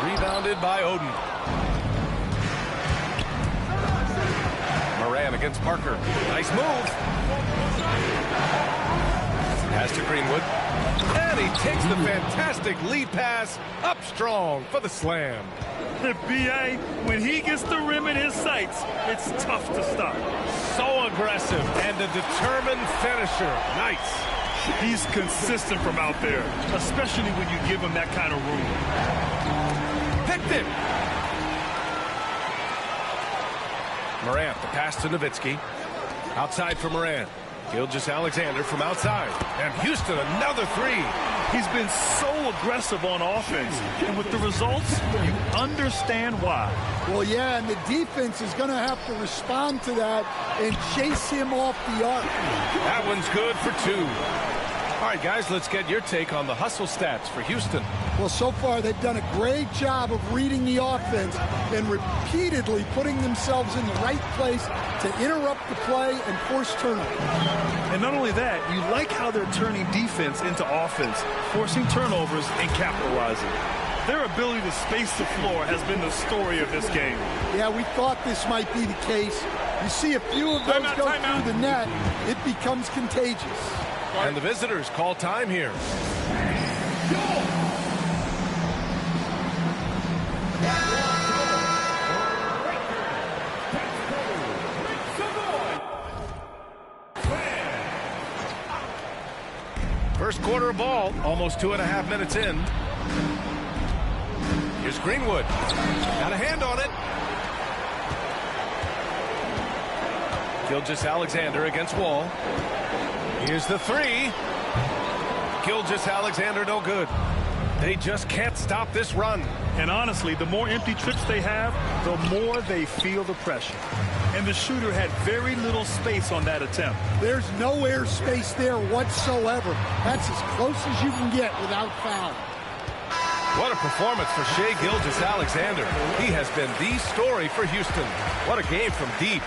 Rebounded by Oden. Morant against Parker. Nice move. Pass to Greenwood. And he takes the fantastic lead pass up strong for the slam. B.A., when he gets the rim in his sights, it's tough to stop. So aggressive and a determined finisher. Nice. He's consistent from out there, especially when you give him that kind of room. Picked it. Morant, the pass to Nowitzki. Outside for Morant. Gilgeous-Alexander from outside. And Houston, another three. He's been so aggressive on offense. And with the results, you understand why. Well, yeah, and the defense is going to have to respond to that and chase him off the arc. That one's good for 2. All right, guys, let's get your take on the hustle stats for Houston. Well, so far they've done a great job of reading the offense and repeatedly putting themselves in the right place to interrupt the play and force turnovers. And not only that, you like how they're turning defense into offense, forcing turnovers and capitalizing. Their ability to space the floor has been the story of this game. Yeah, we thought this might be the case. You see a few of those go through the net, it becomes contagious. And the visitors call time here. First quarter of ball, almost 2.5 minutes in. Here's Greenwood. Got a hand on it. Gilgeous-Alexander against Wall. Here's the three. Gilgeous-Alexander no good. They just can't stop this run. And honestly, the more empty trips they have, the more they feel the pressure. And the shooter had very little space on that attempt. There's no air space there whatsoever. That's as close as you can get without foul. What a performance for Shai Gilgeous-Alexander. He has been the story for Houston. What a game from deep,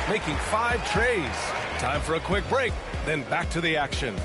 making 5 trays. Time for a quick break, then back to the action.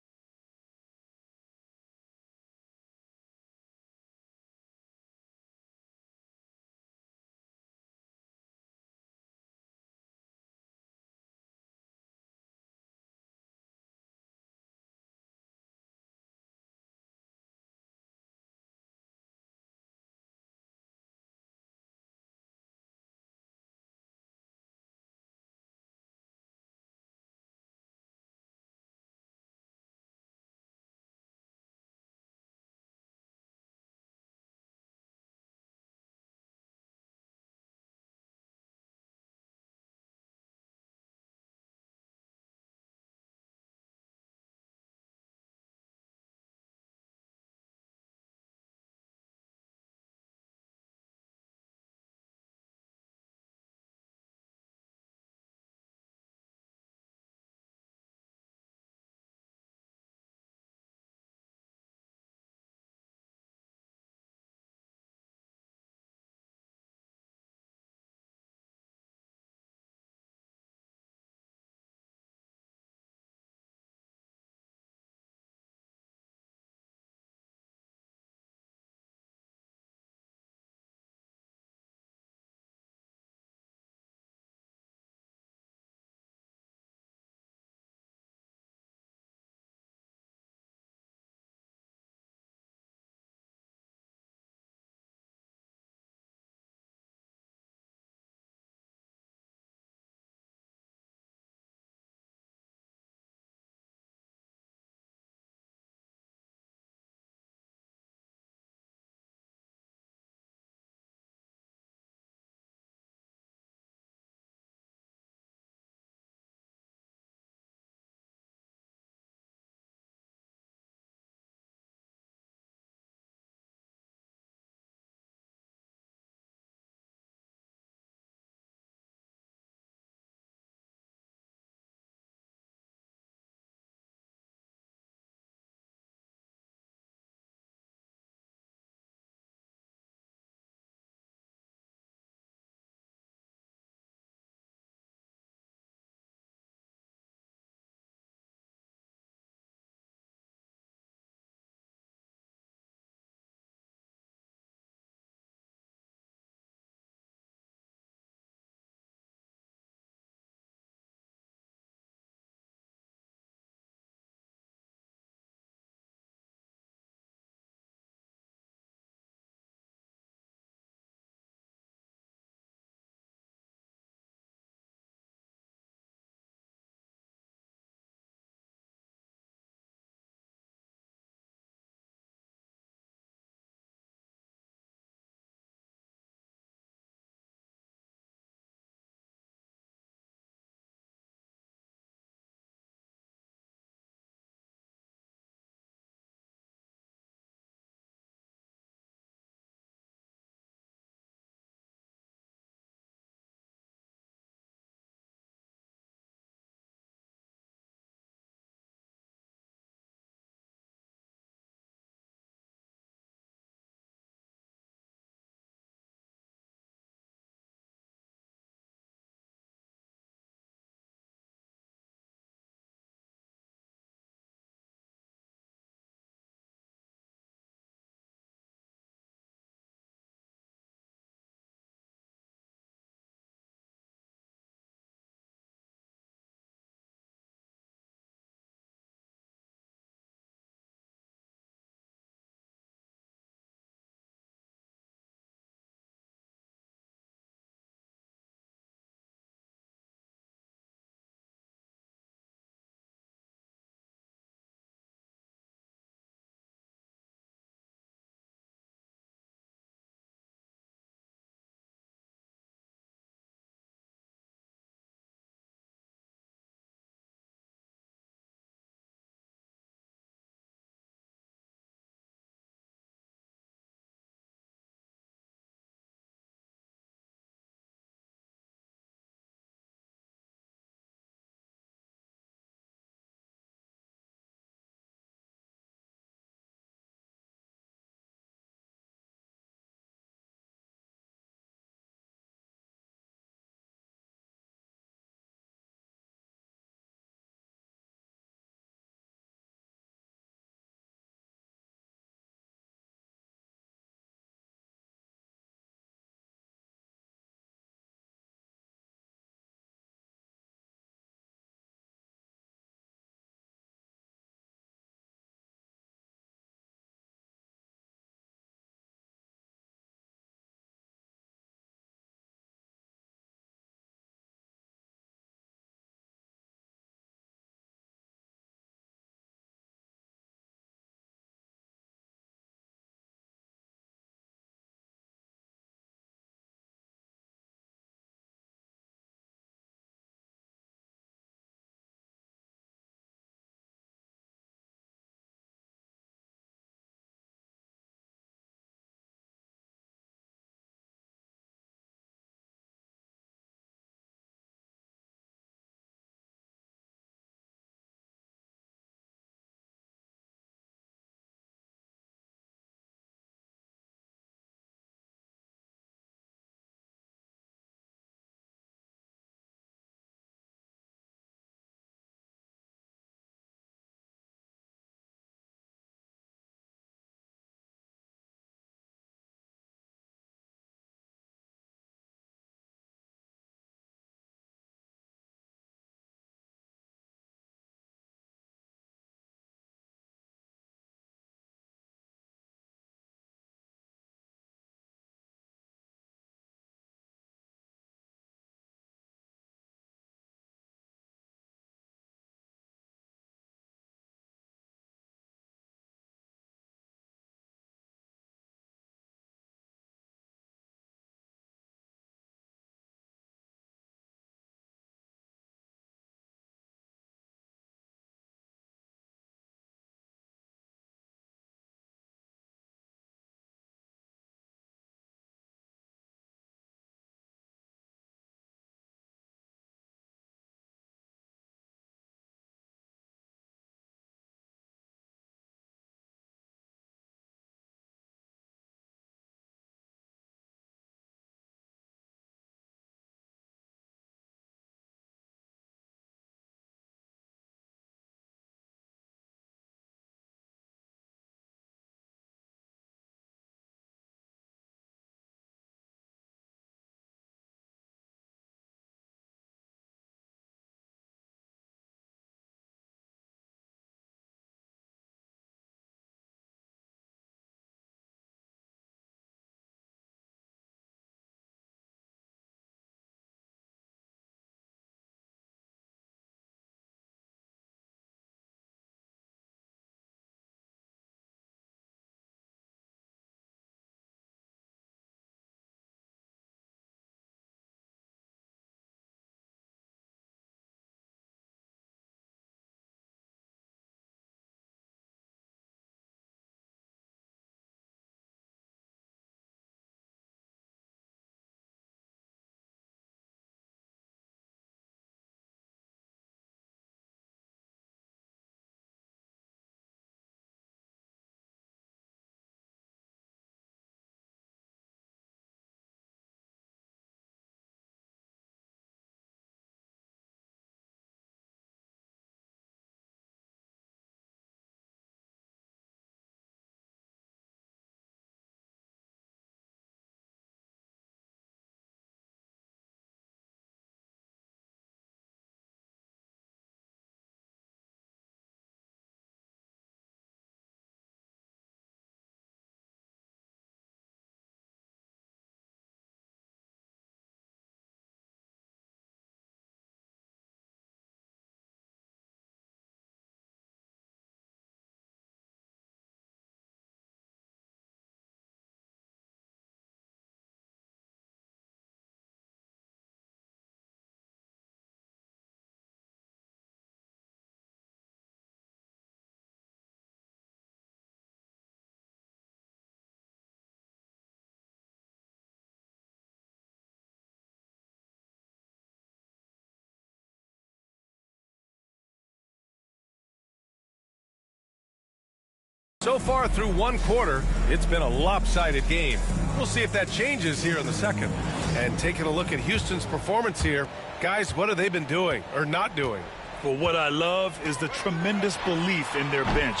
So far through one quarter, it's been a lopsided game. We'll see if that changes here in the second. And taking a look at Houston's performance here, guys, what have they been doing or not doing? Well, what I love is the tremendous belief in their bench.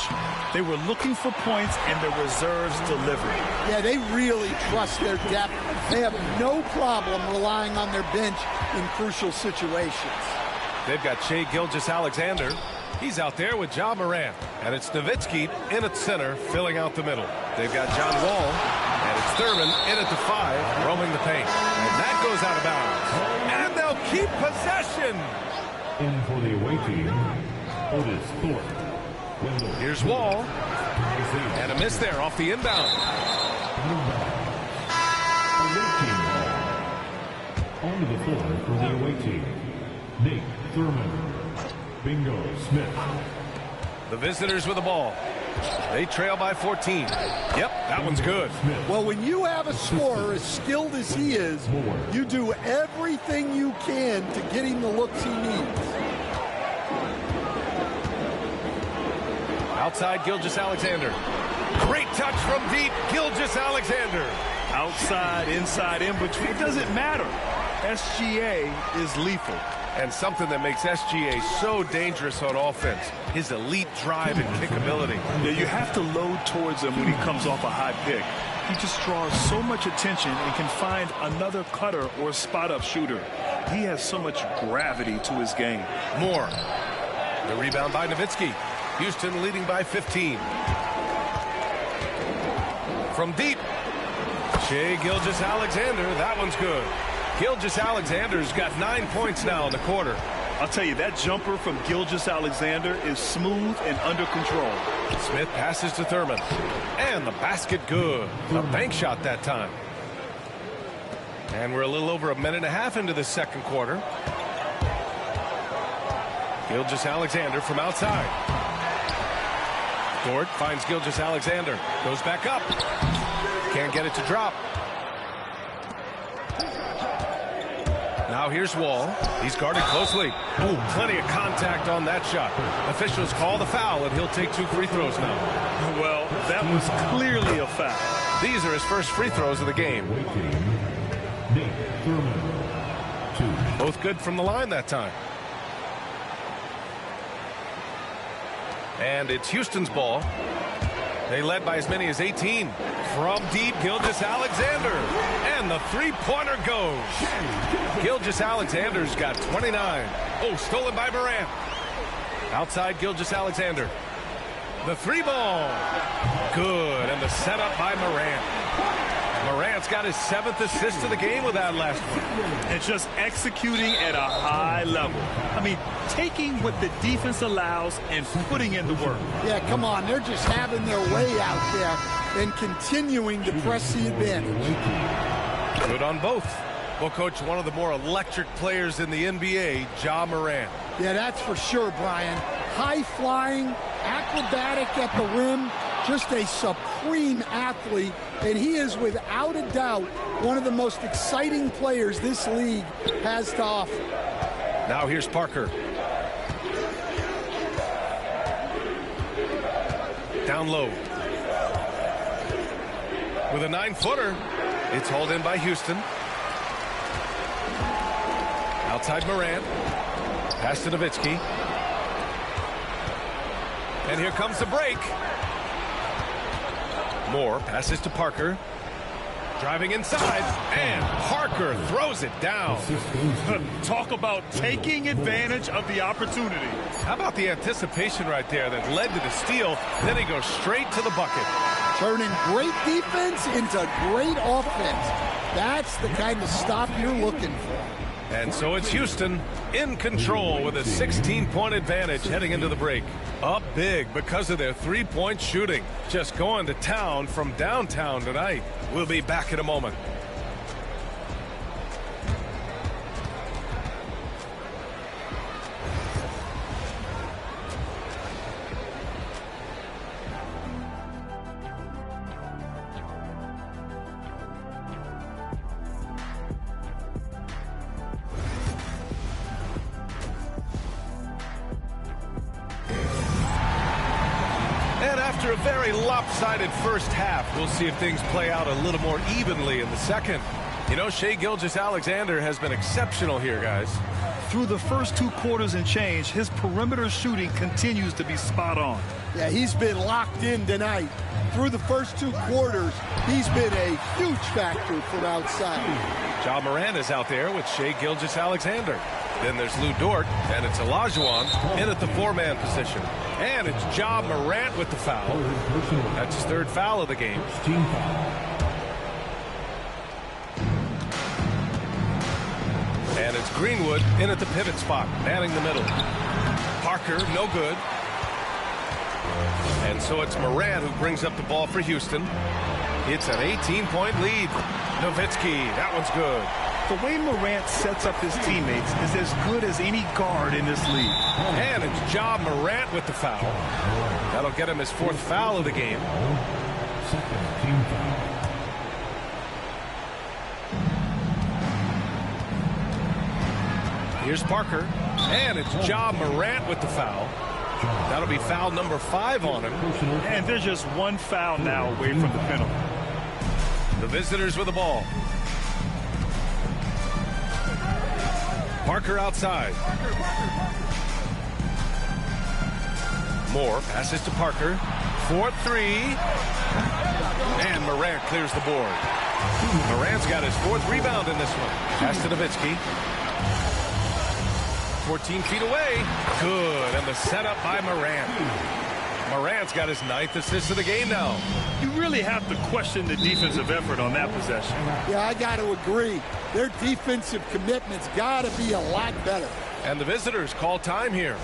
They were looking for points, and their reserves delivered. Yeah, they really trust their depth. They have no problem relying on their bench in crucial situations. They've got Shai Gilgeous-Alexander. He's out there with Ja Morant. And it's Nowitzki in at center, filling out the middle. They've got John Wall. And it's Thurman in at the 5, roaming the paint. And that goes out of bounds. And they'll keep possession. In for the away team, Otis Thorpe. Here's Wall. And a miss there off the inbound. Away team ball. On the floor for the away team, Nate Thurman. Bingo Smith. The visitors with the ball. They trail by 14. Yep, that one's good. Well, when you have a scorer as skilled as he is, you do everything you can to get him the looks he needs. Outside, Gilgeous-Alexander. Great touch from deep, Gilgeous-Alexander. Outside, inside, in between, it doesn't matter. SGA is lethal. And something that makes SGA so dangerous on offense, his elite drive and kickability. Yeah, you have to load towards him when he comes off a high pick. He just draws so much attention and can find another cutter or spot-up shooter. He has so much gravity to his game. Moore. The rebound by Nowitzki. Houston leading by 15. From deep, Shai Gilgeous-Alexander. That one's good. Gilgeous-Alexander's got 9 points now in the quarter. I'll tell you, that jumper from Gilgeous-Alexander is smooth and under control. Smith passes to Thurman. And the basket good. A bank shot that time. And we're a little over a minute and a half into the second quarter. Gilgeous-Alexander from outside. Dort finds Gilgeous-Alexander. Goes back up. Can't get it to drop. Now here's Wall. He's guarded closely. Oh, plenty of contact on that shot. Officials call the foul, and he'll take 2 free throws now. Well, that was clearly a foul. These are his first free throws of the game. Nate Thurman. 2. Both good from the line that time. And it's Houston's ball. They led by as many as 18. From deep, Gilgeous-Alexander. And the three-pointer goes. Gilgeous-Alexander's got 29. Oh, stolen by Morant. Outside, Gilgeous-Alexander. The 3-ball. Good. And the setup by Morant. Morant's got his 7th assist of the game with that last one. And just executing at a high level. I mean, taking what the defense allows and putting in the work. Yeah, come on. They're just having their way out there and continuing to press the advantage. Good on both. Well, Coach, one of the more electric players in the NBA, Ja Morant. Yeah, that's for sure, Brian. High-flying, acrobatic at the rim, just a supreme athlete, and he is without a doubt one of the most exciting players this league has to offer. Now here's Parker. Down low. With a 9-footer, it's hauled in by Houston. Outside Morant. Pass to Nowitzki. And here comes the break. Moore passes to Parker. Driving inside, and Parker throws it down. Talk about taking advantage of the opportunity. How about the anticipation right there that led to the steal? Then he goes straight to the bucket. Turning great defense into great offense. That's the kind of stop you're looking for. And so it's Houston in control with a 16-point advantage heading into the break. Up big because of their three-point shooting. Just going to town from downtown tonight. We'll be back in a moment. After a very lopsided first half, we'll see if things play out a little more evenly in the second. You know, Shai Gilgeous-Alexander has been exceptional here, guys. Through the first 2 quarters and change, his perimeter shooting continues to be spot on. Yeah, he's been locked in tonight. Through the first 2 quarters, he's been a huge factor from outside. Ja Morant is out there with Shai Gilgeous-Alexander. Then there's Lou Dort, and it's Olajuwon in at the 4-man position. And it's Ja Morant with the foul. That's his 3rd foul of the game. Team foul. And it's Greenwood in at the pivot spot, manning the middle. Parker, no good. And so it's Morant who brings up the ball for Houston. It's an 18-point lead. Nowitzki, that one's good. The way Morant sets up his teammates is as good as any guard in this league. And it's Ja Morant with the foul. That'll get him his 4th foul of the game. Second team foul. Here's Parker. And it's Ja Morant with the foul. That'll be foul number 5 on him. And there's just 1 foul now away from the penalty. The visitors with the ball. Parker outside. Moore passes to Parker. 4-3. And Morant clears the board. Morant's got his 4th rebound in this one. Pass to Nowitzki. 14 feet away. Good. And the setup by Morant. Morant's got his 9th assist of the game now. You really have to question the defensive effort on that possession. Yeah, I got to agree. Their defensive commitment's got to be a lot better. And the visitors call time here.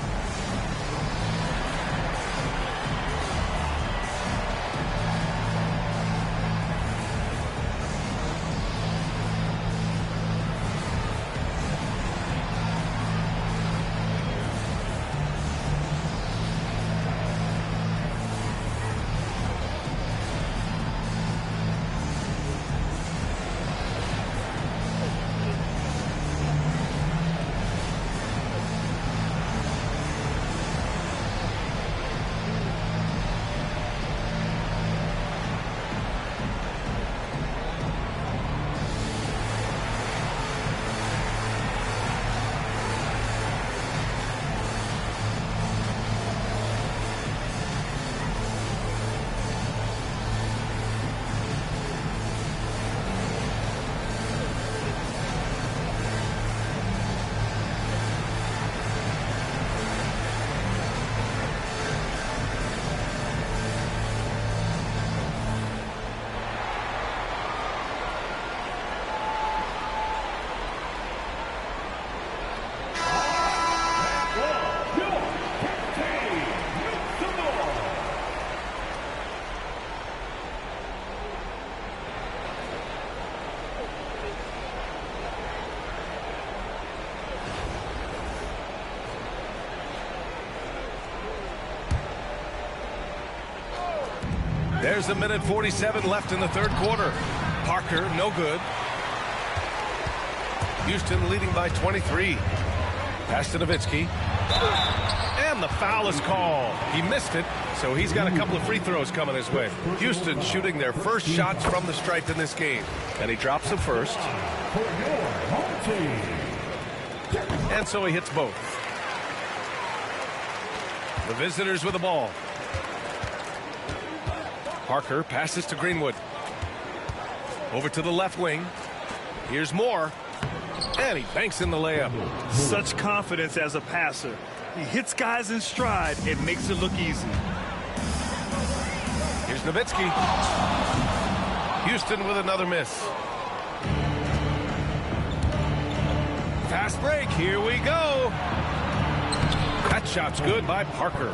There's a minute 47 left in the 3rd quarter. Parker, no good. Houston leading by 23. Pass to Nowitzki. And the foul is called. He missed it, so he's got a couple of free throws coming his way. Houston shooting their first shots from the stripe in this game. And he drops them first. And so he hits both. The visitors with the ball. Parker passes to Greenwood. Over to the left wing. Here's Moore. And he banks in the layup. Such confidence as a passer. He hits guys in stride and makes it look easy. Here's Nowitzki. Houston with another miss. Fast break. Here we go. That shot's good by Parker.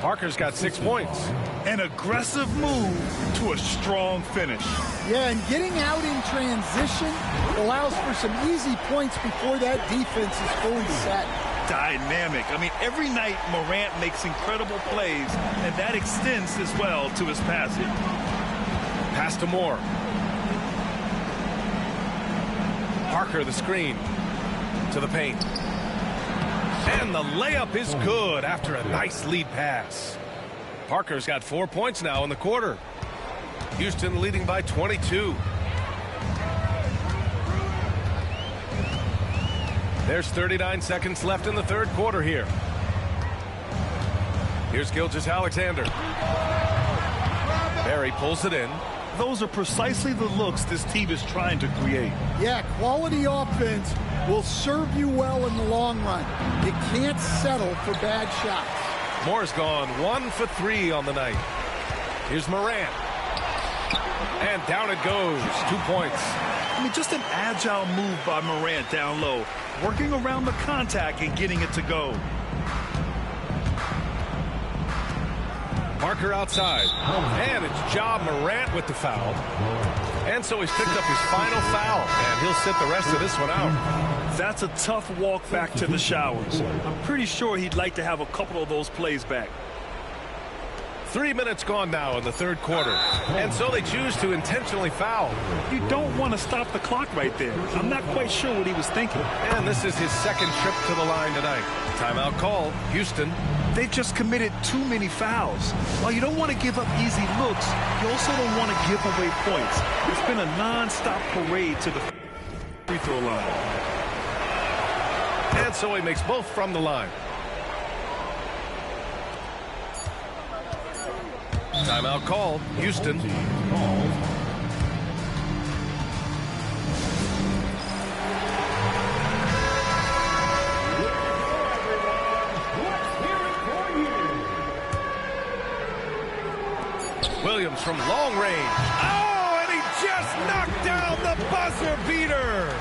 Parker's got 6 points. An aggressive move to a strong finish. Yeah, and getting out in transition allows for some easy points before that defense is fully set. Dynamic. I mean, every night Morant makes incredible plays, and that extends as well to his passing. Pass to Moore. Parker the screen to the paint. And the layup is good after a nice lead pass. Parker's got 4 points now in the quarter. Houston leading by 22. There's 39 seconds left in the third quarter here. Here's Gilgeous-Alexander. Barry pulls it in. Those are precisely the looks this team is trying to create. Yeah, quality offense will serve you well in the long run. You can't settle for bad shots. Moore's gone 1 for 3 on the night. Here's Morant. And down it goes. 2 points. I mean, just an agile move by Morant down low, working around the contact and getting it to go. Parker outside. And it's Ja Morant with the foul. And so he's picked up his final foul, and he'll sit the rest of this one out. That's a tough walk back to the showers. I'm pretty sure he'd like to have a couple of those plays back. 3 minutes gone now in the third quarter. And so they choose to intentionally foul. You don't want to stop the clock right there. I'm not quite sure what he was thinking. And this is his second trip to the line tonight. Timeout call, Houston. They just committed too many fouls. While you don't want to give up easy looks, you also don't want to give away points. It's been a non-stop parade to the free throw line. And so he makes both from the line. Timeout called, Houston. Williams from long range. Oh, and he just knocked down the buzzer beater.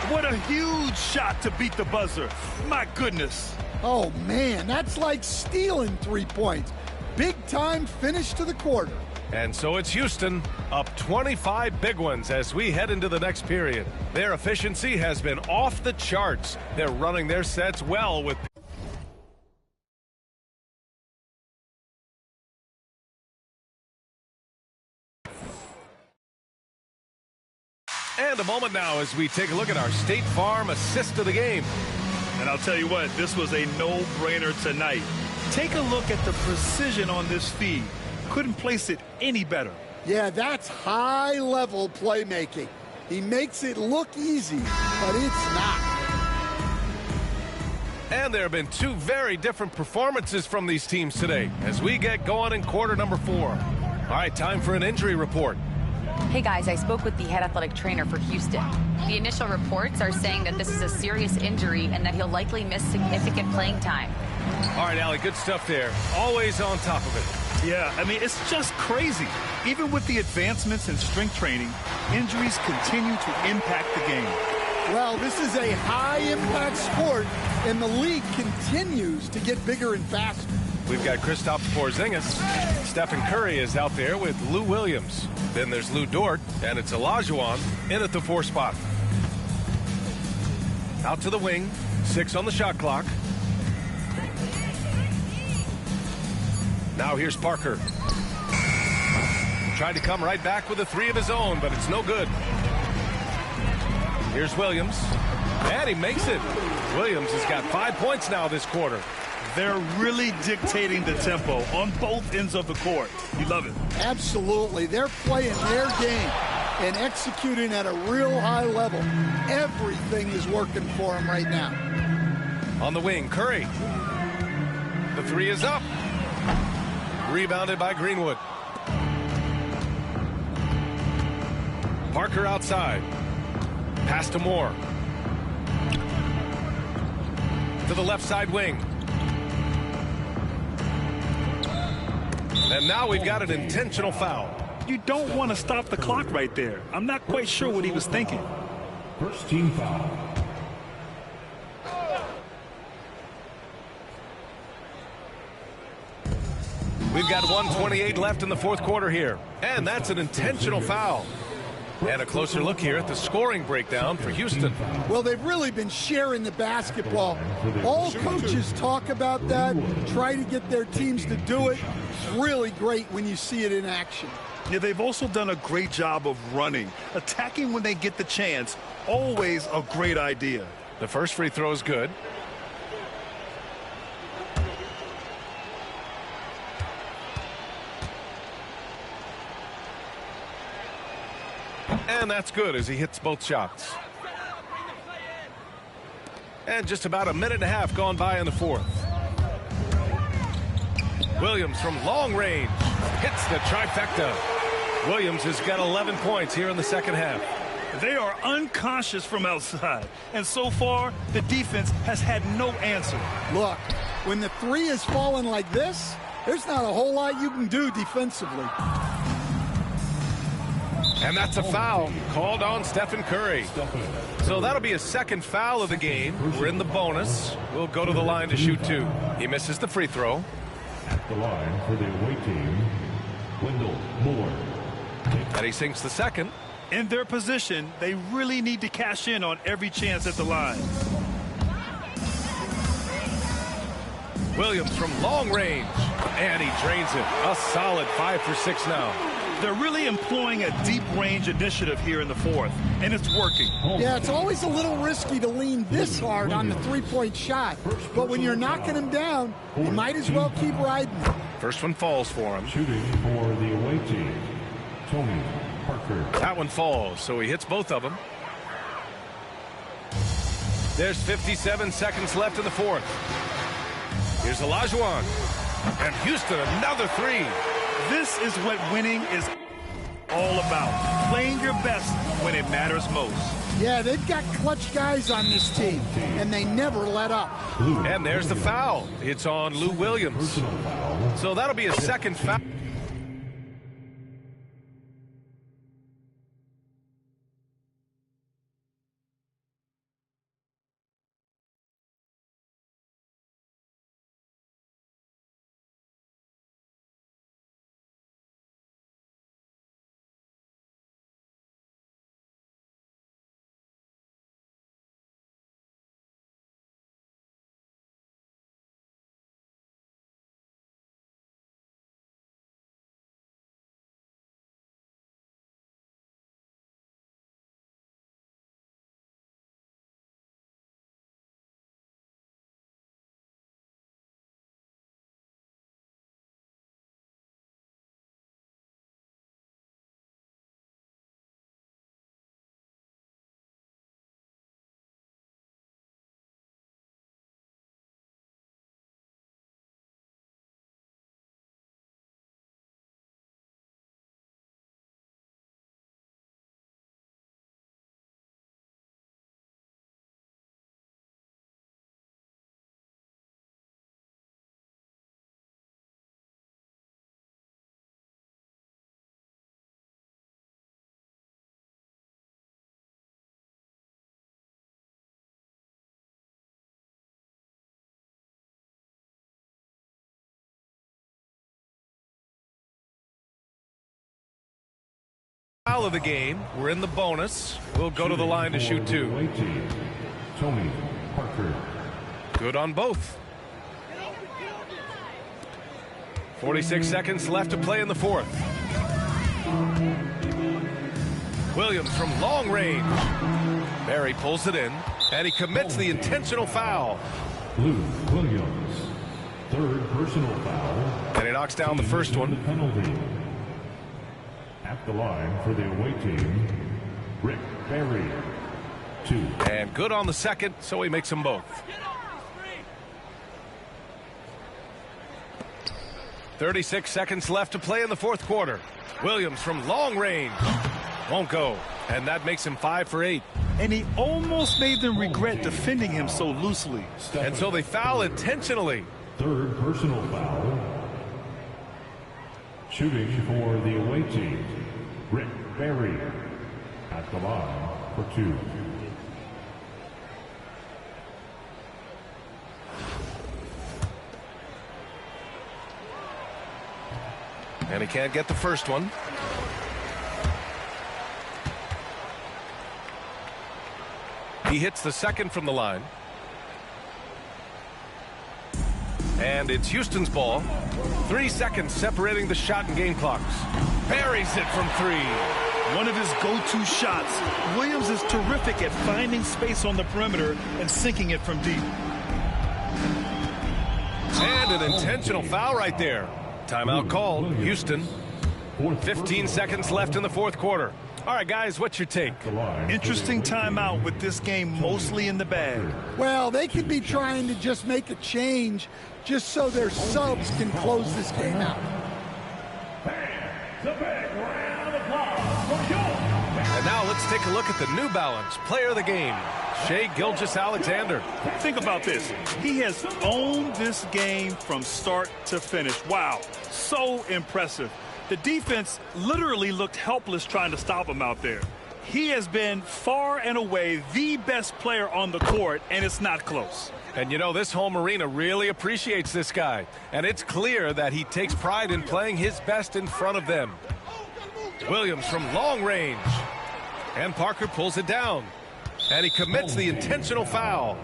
What a huge shot to beat the buzzer. My goodness. Oh, man, that's like stealing 3 points. Big-time finish to the quarter. And so it's Houston, up 25 big ones as we head into the next period. Their efficiency has been off the charts. They're running their sets well with... And a moment now as we take a look at our State Farm assist of the game. And I'll tell you what, this was a no-brainer tonight. Take a look at the precision on this feed. Couldn't place it any better. Yeah, that's high-level playmaking. He makes it look easy, but it's not. And there have been 2 very different performances from these teams today as we get going in quarter number 4. All right, time for an injury report. Hey guys, I spoke with the head athletic trainer for Houston. The initial reports are saying that this is a serious injury and that he'll likely miss significant playing time. All right, Allie, good stuff there. Always on top of it. Yeah, I mean, it's just crazy. Even with the advancements in strength training, injuries continue to impact the game. Well, this is a high-impact sport, and the league continues to get bigger and faster. We've got Kristaps Porzingis. Stephen Curry is out there with Lou Williams. Then there's Lou Dort, and it's Olajuwon in at the 4 spot. Out to the wing, 6 on the shot clock. Now here's Parker. Tried to come right back with a 3 of his own, but it's no good. Here's Williams. And he makes it. Williams has got 5 points now this quarter. They're really dictating the tempo on both ends of the court. You love it. Absolutely. They're playing their game and executing at a real high level. Everything is working for them right now. On the wing, Curry. The 3 is up. Rebounded by Greenwood. Parker outside. Pass to Moore. To the left side wing. And now we've got an intentional foul. You don't want to stop the clock right there. I'm not quite sure what he was thinking. First team foul. We've got 1:28 left in the fourth quarter here. And that's an intentional foul. And a closer look here at the scoring breakdown for Houston. Well, they've really been sharing the basketball. All coaches talk about that, try to get their teams to do it. It's really great when you see it in action. Yeah, they've also done a great job of running. Attacking when they get the chance, always a great idea. The first free throw is good. And that's good as he hits both shots. And just about a minute and a half gone by in the fourth. Williams from long range hits the trifecta. Williams has got 11 points here in the second half. They are unconscious from outside, and so far the defense has had no answer. Look, when the three is falling like this, there's not a whole lot you can do defensively. And that's a foul called on Stephen Curry. So that'll be a second foul of the game. We're in the bonus. We'll go to the line to shoot two. He misses the free throw. At the line for the away team, Wendell Moore. And he sinks the second. In their position, they really need to cash in on every chance at the line. Williams from long range. And he drains it. A solid 5 for 6 now. They're really employing a deep range initiative here in the fourth, and it's working. Yeah, it's always a little risky to lean this hard on the three-point shot. But when you're knocking him down, you might as well keep riding. First one falls for him. Shooting for the away team, Tony Parker. That one falls, so he hits both of them. There's 57 seconds left in the fourth. Here's Olajuwon. And Houston, another three. This is what winning is all about. Playing your best when it matters most. Yeah, they've got clutch guys on this team, and they never let up. And there's the foul. It's on Lou Williams. So that'll be a second foul. Foul of the game. We're in the bonus. We'll go to the line to shoot two. Tony Parker. Good on both. 46 seconds left to play in the fourth. Williams from long range. Barry pulls it in, and he commits the intentional foul. Lou Williams. Third personal foul. And he knocks down the first one. Penalty. At the line for the away team, Rick Barry. 2. And good on the second, so he makes them both. 36 seconds left to play in the fourth quarter. Williams from long range. Won't go. And that makes him 5 for 8. And he almost made them regret defending him so loosely. And so they foul intentionally. Third personal foul. Shooting for the away team, Rick Barry. At the line for 2. And he can't get the first one. He hits the second from the line. And it's Houston's ball. 3 seconds separating the shot and game clocks. Buries it from 3. One of his go-to shots. Williams is terrific at finding space on the perimeter and sinking it from deep. And an intentional foul right there. Timeout called. Houston. 15 seconds left in the fourth quarter. All right, guys, what's your take? Interesting timeout with this game mostly in the bag. Well, they could be trying to just make a change just so their subs can close this game out. And now let's take a look at the New Balance player of the game, Shai Gilgeous-Alexander. Think about this. He has owned this game from start to finish. Wow, so impressive. The defense literally looked helpless trying to stop him out there. He has been far and away the best player on the court, and it's not close. And you know, this home arena really appreciates this guy. And it's clear that he takes pride in playing his best in front of them. Williams from long range. And Parker pulls it down. And he commits the intentional foul.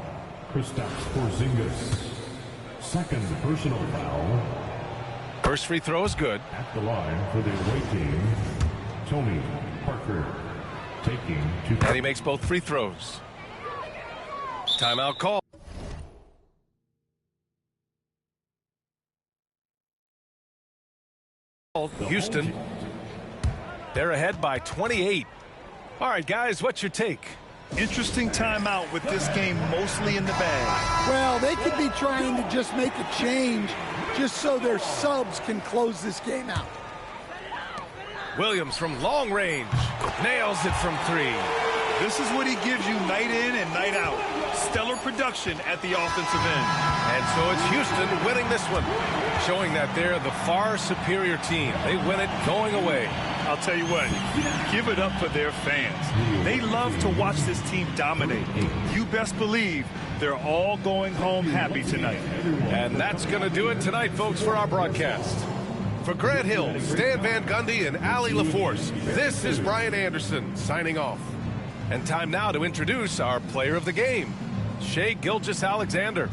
Kristaps Porzingis. Second personal foul. First free throw is good. At the line for the away team, Tony Parker taking two. And he makes both free throws. Timeout call. Houston. They're ahead by 28. All right, guys, what's your take? Interesting timeout with this game mostly in the bag. Well, they could be trying to just make a change just so their subs can close this game out. Williams from long range. Nails it from three. This is what he gives you night in and night out. Stellar production at the offensive end. And so it's Houston winning this one, showing that they're the far superior team. They win it going away. I'll tell you what, give it up for their fans. They love to watch this team dominate. You best believe they're all going home happy tonight. And that's going to do it tonight, folks, for our broadcast. For Grant Hill, Stan Van Gundy, and Allie LaForce, this is Brian Anderson signing off. And time now to introduce our player of the game, Shai Gilgeous-Alexander.